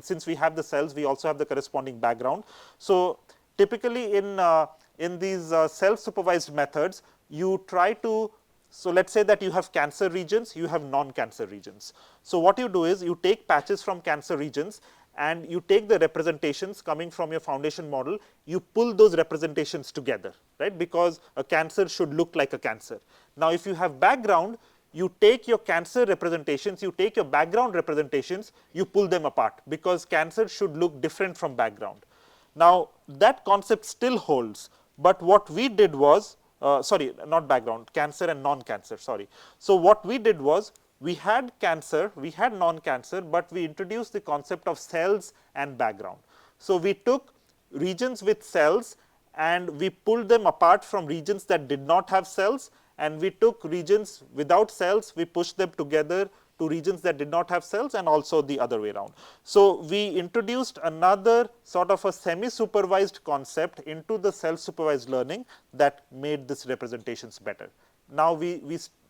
Since we have the cells, we also have the corresponding background. So typically in these self-supervised methods, you try to, so let's say that you have cancer regions, you have non-cancer regions. So what you do is you take patches from cancer regions, and you take the representations coming from your foundation model, you pull those representations together, right? Because a cancer should look like a cancer. Now, if you have background, you take your cancer representations, you take your background representations, you pull them apart, because cancer should look different from background. Now, that concept still holds, but what we did was, sorry, not background, cancer and non-cancer, sorry. So what we did was, we had cancer, we had non-cancer, but we introduced the concept of cells and background. So we took regions with cells and we pulled them apart from regions that did not have cells, and we took regions without cells, we pushed them together to regions that did not have cells, and also the other way around. So we introduced another sort of a semi-supervised concept into the self-supervised learning that made these representations better. Now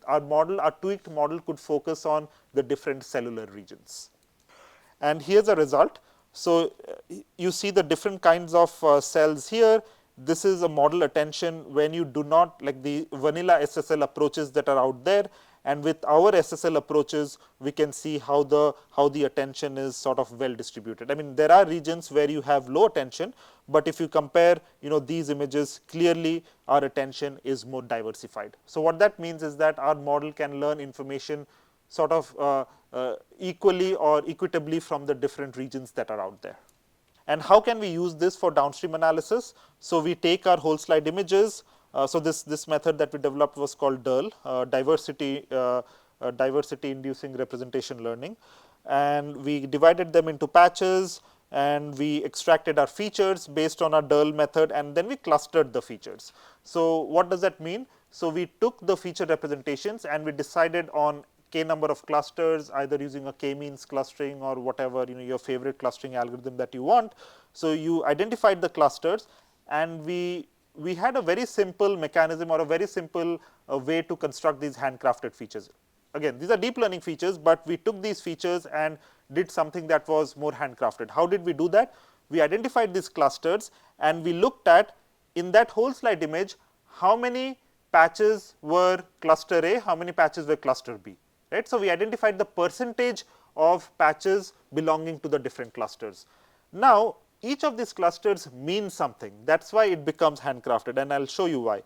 our tweaked model could focus on the different cellular regions. And here's a result. So you see the different kinds of cells here. This is a model attention when you do not, like the vanilla SSL approaches that are out there, and with our SSL approaches, we can see how the attention is sort of well distributed. I mean, there are regions where you have low attention, but if you compare, these images, clearly our attention is more diversified. So what that means is that our model can learn information sort of equally or equitably from the different regions that are out there. And how can we use this for downstream analysis? So we take our whole slide images. So this method that we developed was called DIRL, diversity inducing representation learning, and we divided them into patches, and we extracted our features based on our DIRL method, and then we clustered the features. So what does that mean? So we took the feature representations and we decided on k number of clusters, either using a k-means clustering or whatever, your favorite clustering algorithm that you want. So you identified the clusters, and we had a very simple mechanism or a very simple way to construct these handcrafted features. Again, these are deep learning features, but we took these features and did something that was more handcrafted. How did we do that? We identified these clusters, and we looked at, in that whole slide image, how many patches were cluster A, how many patches were cluster B. Right? So we identified the percentage of patches belonging to the different clusters. Now, each of these clusters means something. That's why it becomes handcrafted, and I'll show you why.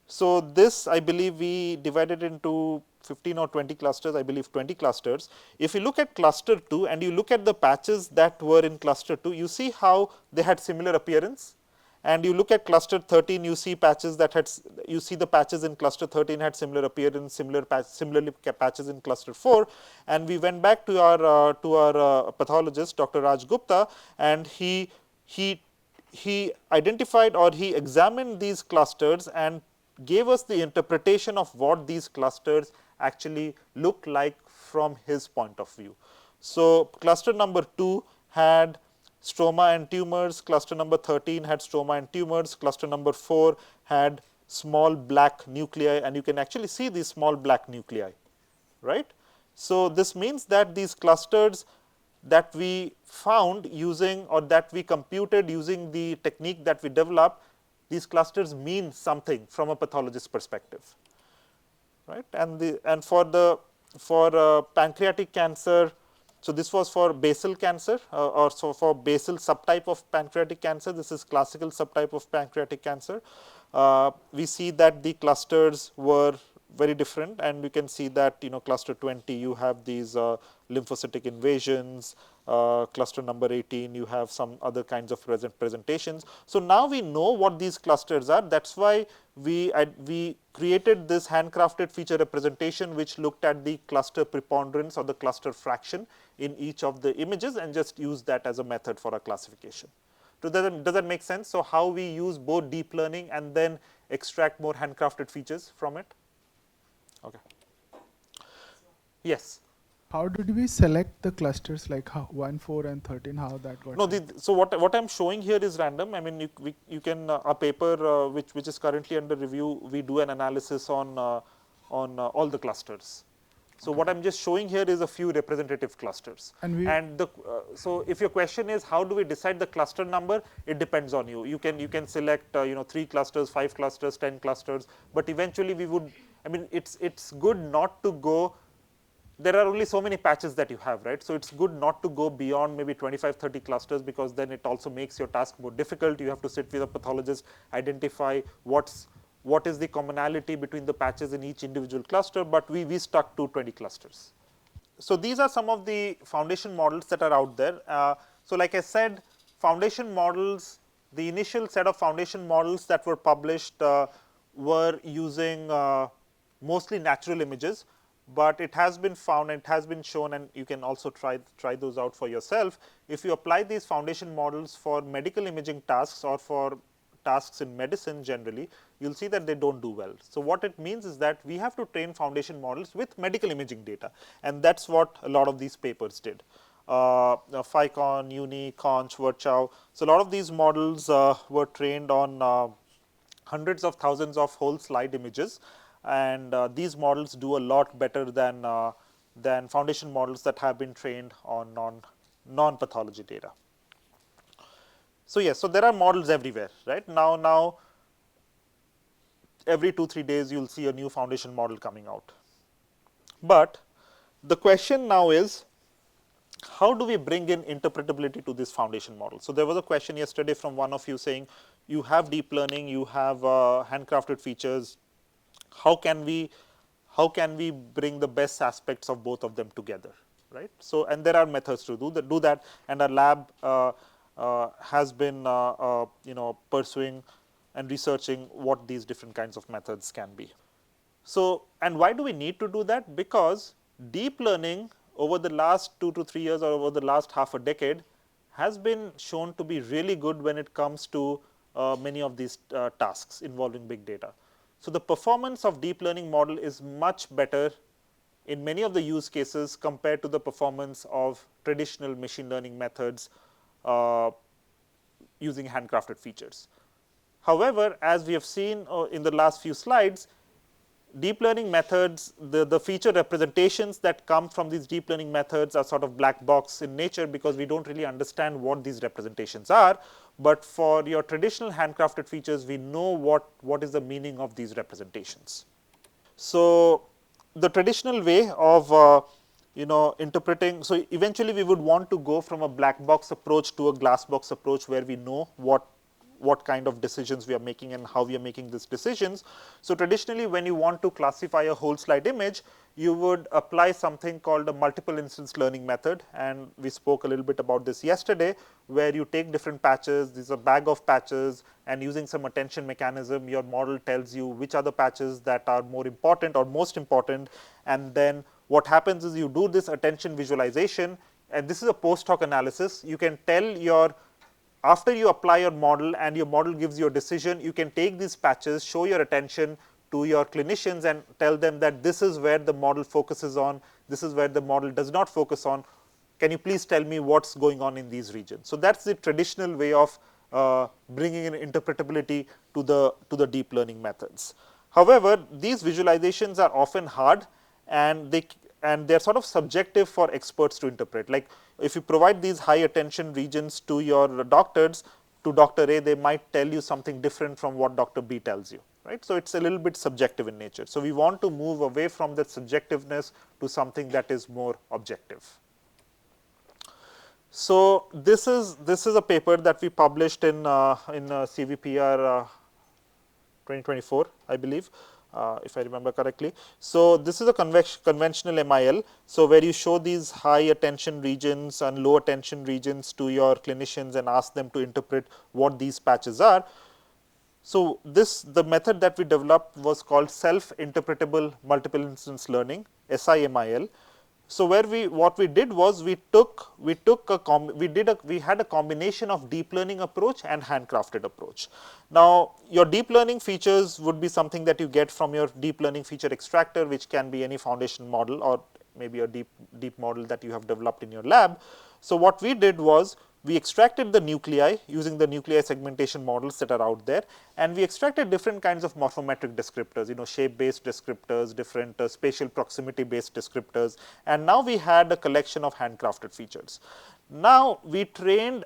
So this, I believe, we divided into 15 or 20 clusters, I believe 20 clusters. If you look at cluster 2 and you look at the patches that were in cluster 2, you see how they had similar appearance. and you look at cluster 13, you see patches that had, you see the patches in cluster 13 had similar appearance, similarly patches in cluster 4, and we went back to our pathologist, Dr. Raj Gupta, and he identified, or he examined these clusters and gave us the interpretation of what these clusters actually look like from his point of view. So, cluster number 2 had stroma and tumors, cluster number 13 had stroma and tumors, cluster number 4 had small black nuclei, and you can actually see these small black nuclei, right. So, this means that these clusters that we found using, or that we computed using the technique that we developed, these clusters mean something from a pathologist's perspective, right. And for pancreatic cancer, so this was for basal cancer, or so for basal subtype of pancreatic cancer. This is classical subtype of pancreatic cancer. We see that the clusters were very different, and you can see that, cluster 20, you have these lymphocytic invasions, cluster number 18, you have some other kinds of presentations. So, now we know what these clusters are. That is why we created this handcrafted feature representation, which looked at the cluster preponderance or the cluster fraction in each of the images, and just used that as a method for our classification. Does that make sense? So, how we use both deep learning and then extract more handcrafted features from it? Okay. Yes. How did we select the clusters, like 1, 4, and 13? How that got? No, so what I'm showing here is random. I mean, you can a paper which is currently under review. We do an analysis on all the clusters. So, what I'm just showing here is a few representative clusters. And so, if your question is how do we decide the cluster number, it depends on you. You can select 3 clusters, 5 clusters, 10 clusters, but eventually we would. I mean, it's good not to go. There are only so many patches that you have, right? So, it's good not to go beyond maybe 25, 30 clusters, because then it also makes your task more difficult. You have to sit with a pathologist, identify what is the commonality between the patches in each individual cluster, but we stuck to 20 clusters. So, these are some of the foundation models that are out there. So, like I said, foundation models, the initial set of foundation models that were published were using mostly natural images, but it has been found and it has been shown, and you can also try those out for yourself. If you apply these foundation models for medical imaging tasks or for tasks in medicine generally, you will see that they do not do well. So, what it means is that we have to train foundation models with medical imaging data, and that is what a lot of these papers did. FICON, UNI, Conch, Virchow. So, a lot of these models were trained on hundreds of thousands of whole slide images, and these models do a lot better than foundation models that have been trained on non-pathology data. So, yes, so there are models everywhere, right? Now every 2-3 days you will see a new foundation model coming out. But the question now is, how do we bring in interpretability to this foundation model? So, there was a question yesterday from one of you saying, you have deep learning, you have handcrafted features, how can we bring the best aspects of both of them together, right? So, and there are methods to do that, and our lab has been pursuing and researching what these different kinds of methods can be. So, and why do we need to do that? Because deep learning over the last 2 to 3 years or over the last half a decade has been shown to be really good when it comes to many of these tasks involving big data. So, the performance of deep learning model is much better in many of the use cases compared to the performance of traditional machine learning methods using handcrafted features. However, as we have seen in the last few slides, deep learning methods, the feature representations that come from these deep learning methods are sort of black box in nature, because we do not really understand what these representations are. But for your traditional handcrafted features, we know what is the meaning of these representations. So, the traditional way of interpreting, so eventually we would want to go from a black box approach to a glass box approach, where we know what what kind of decisions we are making and how we are making these decisions. So traditionally, when you want to classify a whole slide image, you would apply something called a multiple instance learning method, and we spoke a little bit about this yesterday, where you take different patches, these are a bag of patches, and using some attention mechanism, your model tells you which are the patches that are more important or most important, and then what happens is you do this attention visualization, and this is a post hoc analysis. You can tell your, after you apply your model and your model gives you a decision, you can take these patches, show your attention to your clinicians and tell them that this is where the model focuses on, this is where the model does not focus on. Can you please tell me what's going on in these regions? So that's the traditional way of bringing in interpretability to the deep learning methods. However, these visualizations are often hard, and they're sort of subjective for experts to interpret. Like if you provide these high attention regions to your doctors, to Dr. A, they might tell you something different from what Dr. B tells you, right? So it's a little bit subjective in nature. So we want to move away from that subjectiveness to something that is more objective. So this is a paper that we published in CVPR 2024, I believe, if I remember correctly. So this is a conventional MIL. So where you show these high attention regions and low attention regions to your clinicians and ask them to interpret what these patches are. So the method that we developed was called self-interpretable multiple instance learning, SIMIL. So what we did was we had a combination of deep learning approach and handcrafted approach. Now your deep learning features would be something that you get from your deep learning feature extractor, which can be any foundation model or maybe a deep model that you have developed in your lab. So what we did was we extracted the nuclei using the nuclei segmentation models that are out there, and we extracted different kinds of morphometric descriptors, shape based descriptors, different spatial proximity based descriptors, and now we had a collection of handcrafted features. Now we trained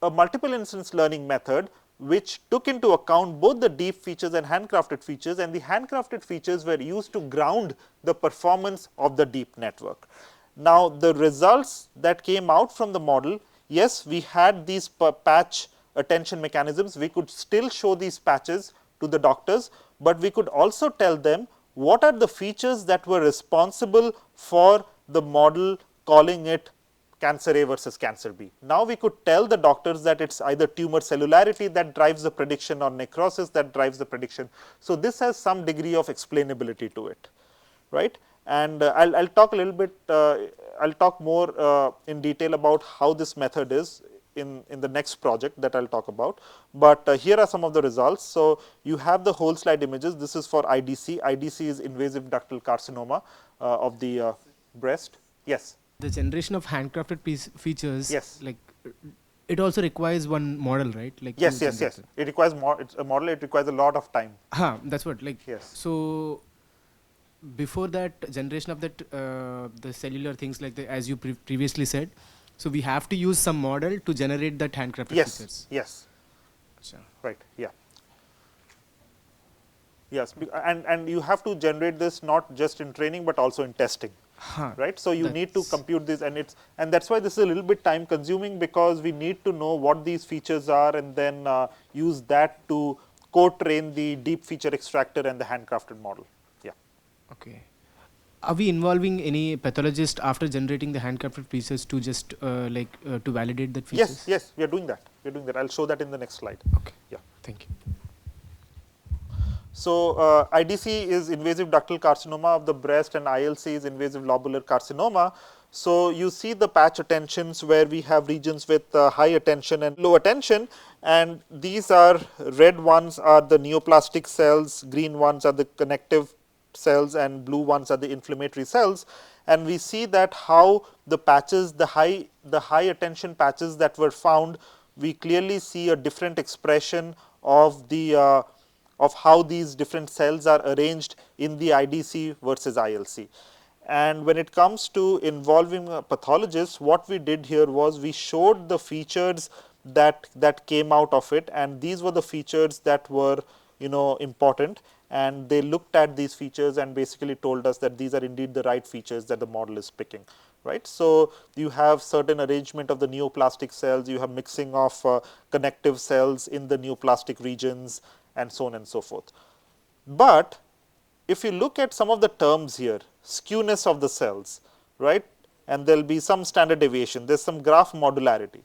a multiple instance learning method which took into account both the deep features and handcrafted features, and the handcrafted features were used to ground the performance of the deep network. Now the results that came out from the model, yes, we had these patch attention mechanisms. We could still show these patches to the doctors, but we could also tell them what are the features that were responsible for the model calling it cancer A versus cancer B. Now we could tell the doctors that it's either tumor cellularity that drives the prediction or necrosis that drives the prediction. So this has some degree of explainability to it, right? And I'll talk a little bit, I'll talk more in detail about how this method is in the next project that I'll talk about. But here are some of the results. So you have the whole slide images. This is for IDC. IDC is invasive ductal carcinoma of the breast. Yes. The generation of handcrafted features, yes, like it also requires one model, right? Like yes. It requires it's a model. It requires a lot of time. That's what. Like yes. So before that generation of that the cellular things like as you previously said, so we have to use some model to generate that handcrafted features. Yes. Sure. Right. Yeah. Yes, and you have to generate this not just in training but also in testing. Right. So you need to compute this, and that's why this is a little bit time consuming, because we need to know what these features are and then use that to co-train the deep feature extractor and the handcrafted model. Yeah. Okay. Are we involving any pathologist after generating the handcrafted features to just to validate that features? Yes, we are doing that. I'll show that in the next slide. Okay. Yeah. Thank you. So IDC is invasive ductal carcinoma of the breast and ILC is invasive lobular carcinoma. So you see the patch attentions where we have regions with high attention and low attention, and these are red ones are the neoplastic cells, green ones are the connective cells, and blue ones are the inflammatory cells. And we see that how the patches, the high attention patches that were found, we clearly see a different expression of the of how these different cells are arranged in the IDC versus ILC. And when it comes to involving pathologists, what we did here was we showed the features that came out of it, and these were the features that were important, and they looked at these features and basically told us that these are indeed the right features that the model is picking, right. So, you have certain arrangement of the neoplastic cells, you have mixing of connective cells in the neoplastic regions and so on and so forth. But if you look at some of the terms here, skewness of the cells, right, and there will be some standard deviation, there is some graph modularity.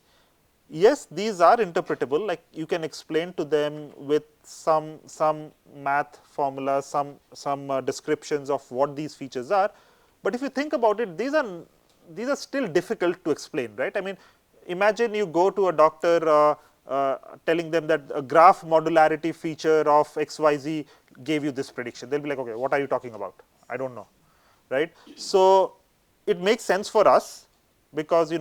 Yes, these are interpretable, like you can explain to them with some math formula, some descriptions of what these features are. But if you think about it, these are still difficult to explain, right. I mean, imagine you go to a doctor telling them that a graph modularity feature of XYZ gave you this prediction. They'll be like, okay, what are you talking about? I don't know, right. So, it makes sense for us, because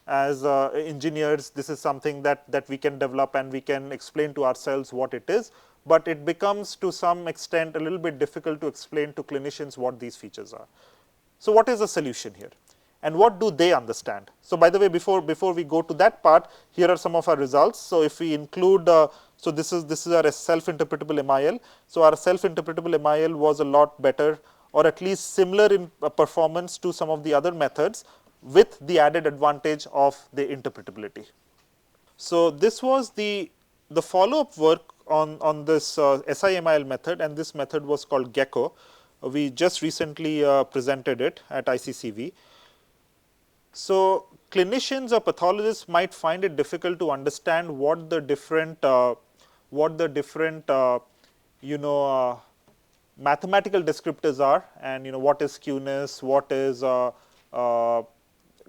as engineers, this is something that we can develop and we can explain to ourselves what it is, but it becomes to some extent a little bit difficult to explain to clinicians what these features are. So, what is the solution here, and what do they understand? So, by the way, before we go to that part, here are some of our results. So, if we include, so this is our self-interpretable MIL. So, our self-interpretable MIL was a lot better, or at least similar in performance to some of the other methods, with the added advantage of the interpretability. So, this was the follow-up work on this SIMIL method, and this method was called Gecko. We just recently presented it at ICCV. So, clinicians or pathologists might find it difficult to understand what the different mathematical descriptors are, and what is skewness, what is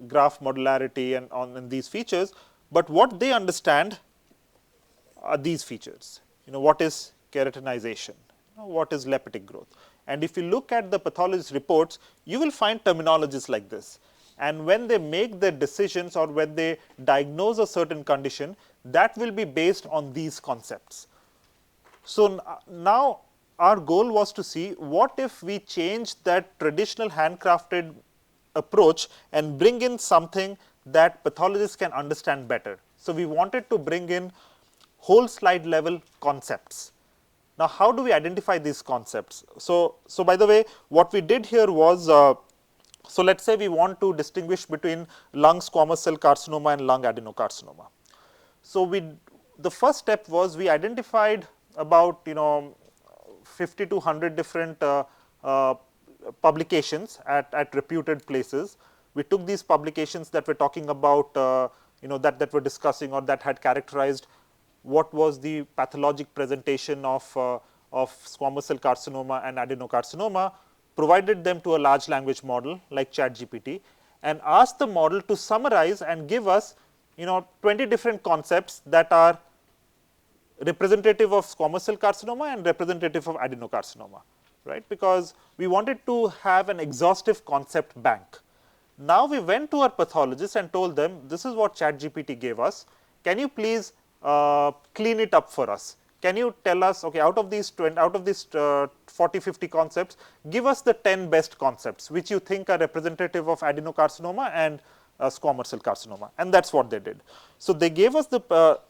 graph modularity, and these features. But what they understand are these features. What is keratinization, what is lipidic growth. And if you look at the pathologist reports, you will find terminologies like this. And when they make their decisions, or when they diagnose a certain condition, that will be based on these concepts. So, now our goal was to see, what if we change that traditional handcrafted approach and bring in something that pathologists can understand better. So, we wanted to bring in whole slide level concepts. Now, how do we identify these concepts? So by the way, what we did here was, so let us say we want to distinguish between lung squamous cell carcinoma and lung adenocarcinoma. So, the first step was, we identified about 50 to 100 different publications at reputed places. We took these publications that we're talking about, that we're discussing, or that had characterized what was the pathologic presentation of squamous cell carcinoma and adenocarcinoma, provided them to a large language model like ChatGPT, and asked the model to summarize and give us 20 different concepts that are representative of squamous cell carcinoma and representative of adenocarcinoma, right, because we wanted to have an exhaustive concept bank. Now, we went to our pathologists and told them, this is what ChatGPT gave us, can you please clean it up for us? Can you tell us, okay, out of these 40, 50 concepts, give us the 10 best concepts which you think are representative of adenocarcinoma and squamous cell carcinoma, and that is what they did. So, they gave us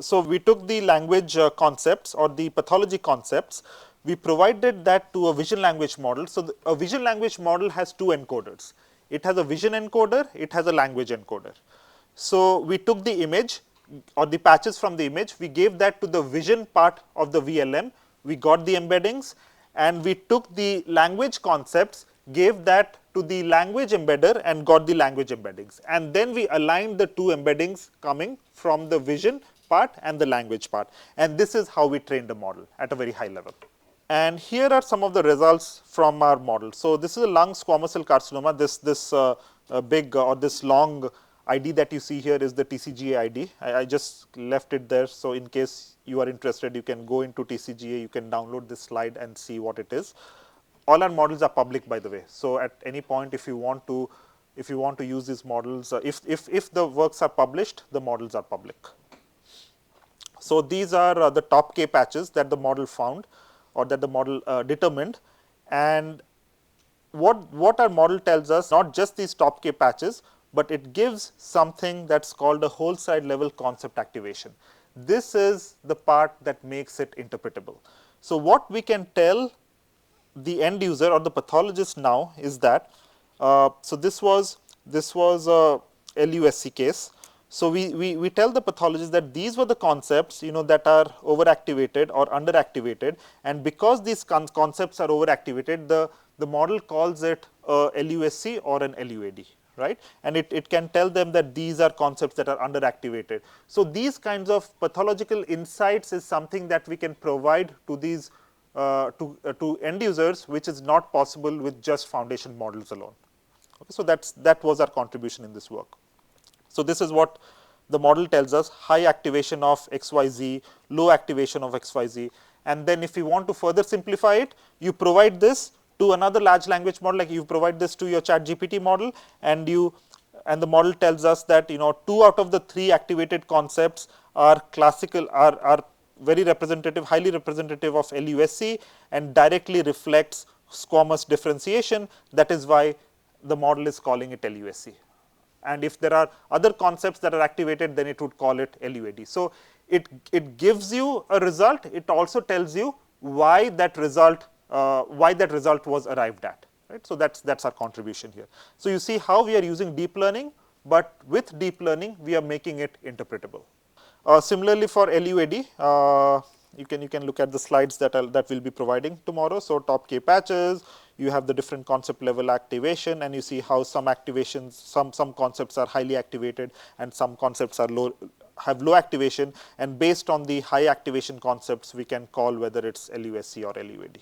so we took the language concepts, or the pathology concepts, we provided that to a vision language model. So, a vision language model has two encoders. It has a vision encoder, it has a language encoder. So, we took the image, or the patches from the image, we gave that to the vision part of the VLM, we got the embeddings, and we took the language concepts, gave that to the language embedder, and got the language embeddings. And then we aligned the two embeddings coming from the vision part and the language part. And this is how we trained the model at a very high level. And here are some of the results from our model. So, this is a lung squamous cell carcinoma. This big or this long ID that you see here is the TCGA ID. I just left it there. So, in case you are interested, you can go into TCGA, you can download this slide and see what it is. All our models are public, by the way. So, at any point, if you want to use these models, if the works are published, the models are public. So, these are the top K patches that the model found, or that the model determined. And what our model tells us, not just these top K patches, but it gives something that is called a whole slide level concept activation. This is the part that makes it interpretable. So, what we can tell the end user or the pathologist now is that, so this was this was a LUSC case. So we tell the pathologist that these were the concepts, that are overactivated or underactivated, and because these concepts are overactivated, the model calls it a LUSC or an LUAD, right? And it can tell them that these are concepts that are underactivated. So these kinds of pathological insights is something that we can provide to these to end users, which is not possible with just foundation models alone. Okay, so that was our contribution in this work. So this is what the model tells us: high activation of XYZ, low activation of XYZ. And then if you want to further simplify it, you provide this to another large language model, like you provide this to your ChatGPT model, and the model tells us that 2 out of the 3 activated concepts are classical, are very representative, highly representative of LUSC, and directly reflects squamous differentiation. That is why the model is calling it LUSC. And if there are other concepts that are activated, then it would call it LUAD. So it gives you a result. It also tells you why that result was arrived at. Right? So that's our contribution here. So you see how we are using deep learning, but with deep learning we are making it interpretable. Similarly for LUAD, you can look at the slides that we'll be providing tomorrow. So top K patches, you have the different concept level activation, and you see how some activations, some concepts are highly activated and some concepts are have low activation, and based on the high activation concepts we can call whether it's LUSC or LUAD.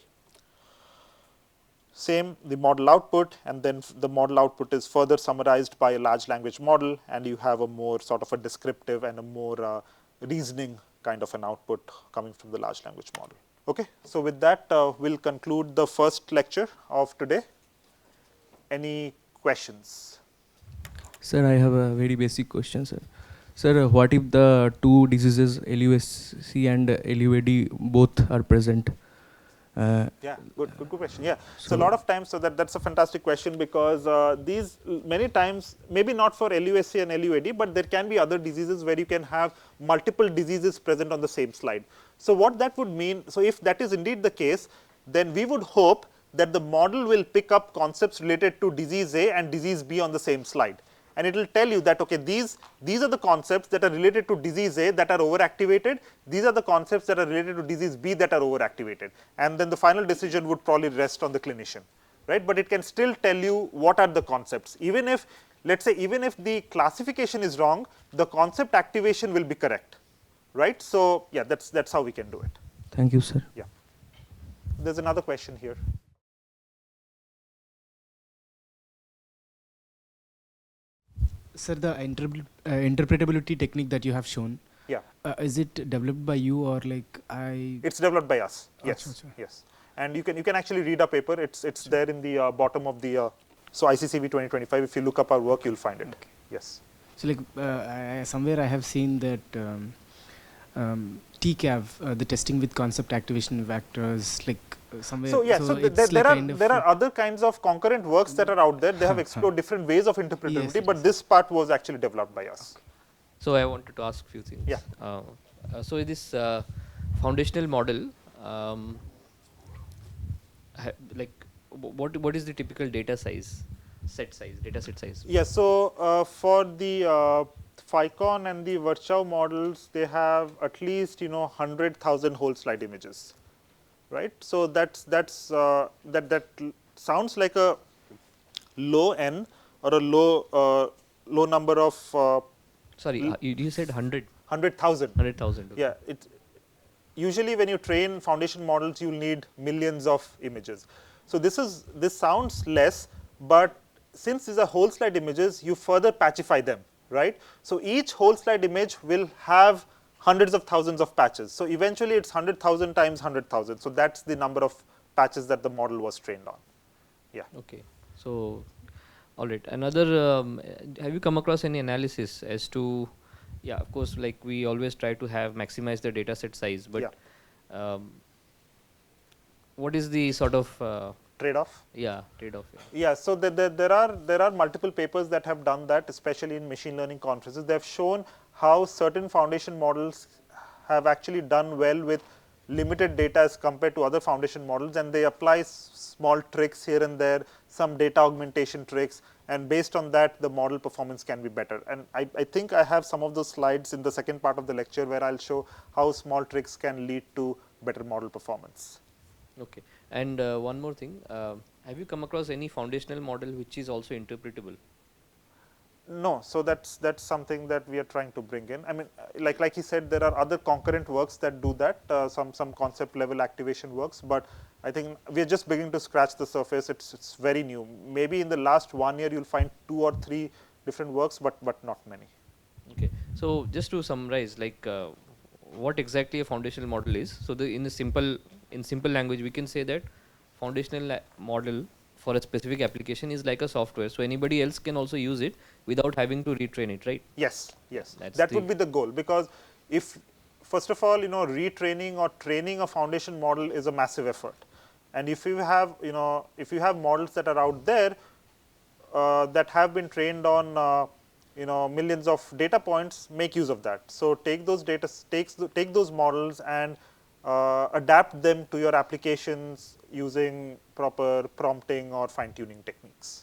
Same, the model output, and then the model output is further summarized by a large language model, and you have a more sort of a descriptive and a more reasoning kind of an output coming from the large language model. Okay, so with that we'll conclude the first lecture of today. Any questions? Sir, I have a very basic question, sir. Sir, what if the two diseases LUSC and LUAD both are present? Yeah, good question. Yeah, so a lot of times, so that's a fantastic question, because these many times, maybe not for LUSC and LUAD, but there can be other diseases where you can have multiple diseases present on the same slide. So what that would mean, so if that is indeed the case, then we would hope that the model will pick up concepts related to disease A and disease B on the same slide. And it will tell you that, okay, these are the concepts that are related to disease A that are overactivated, these are the concepts that are related to disease B that are overactivated, and then the final decision would probably rest on the clinician, right? But it can still tell you what are the concepts. Even if, let's say, even if the classification is wrong, the concept activation will be correct, right? So yeah, that's how we can do it. Thank you, sir. Yeah. There's another question here. Sir, the interpretability technique that you have shown, Yeah. Is it developed by you or like It's developed by us. Yes. Achha. Yes. And you can actually read our paper. It's there in the bottom of the so ICCV 2025. If you look up our work, you'll find it. Okay. Yes. So like somewhere I have seen that TCAV, the testing with concept activation vectors, like somewhere. So yeah, so there are other kinds of concurrent works that are out there. They have explored different ways of interpretability, Yes, but yes. this part was actually developed by us. So I wanted to ask a few things. Yeah. So this foundational model, like what is the typical data set size? Yes. So for the FICON and the Virchow models, they have at least 100,000 whole slide images, right? So that sounds like a low n or a low number of. Sorry, you said 100. 100,000. 100,000. Okay. Yeah. Usually when you train foundation models, you'll need millions of images. So this sounds less, but since these are whole slide images, you further patchify them, right? So each whole slide image will have hundreds of thousands of patches. So eventually it's 100,000 times 100,000. So that's the number of patches that the model was trained on. Yeah. Okay. So, all right. Another, have you come across any analysis as to, yeah, of course, like we always try to maximize the data set size, but what is the sort of trade-off? Yeah, trade-off. Yeah. So there are multiple papers that have done that, especially in machine learning conferences. They have shown how certain foundation models have actually done well with limited data as compared to other foundation models, and they apply small tricks here and there, some data augmentation tricks, and based on that the model performance can be better. And I think I have some of those slides in the second part of the lecture where I'll show how small tricks can lead to better model performance. Okay. And one more thing, have you come across any foundational model which is also interpretable? No, so that's something that we are trying to bring in. I mean, like he said, there are other concurrent works that do that, some concept level activation works, but I think we are just beginning to scratch the surface. It's very new. Maybe in the last 1 year you'll find 2 or 3 different works, but not many. Okay. So just to summarize, like what exactly a foundational model is. So in simple language, we can say that foundational model for a specific application is like a software. So anybody else can also use it without having to retrain it, right? Yes, yes. That's That would be the goal, because if first of all, retraining or training a foundation model is a massive effort. And if you have, if you have models that are out there that have been trained on millions of data points, make use of that. So take those take those models and adapt them to your applications using proper prompting or fine tuning techniques.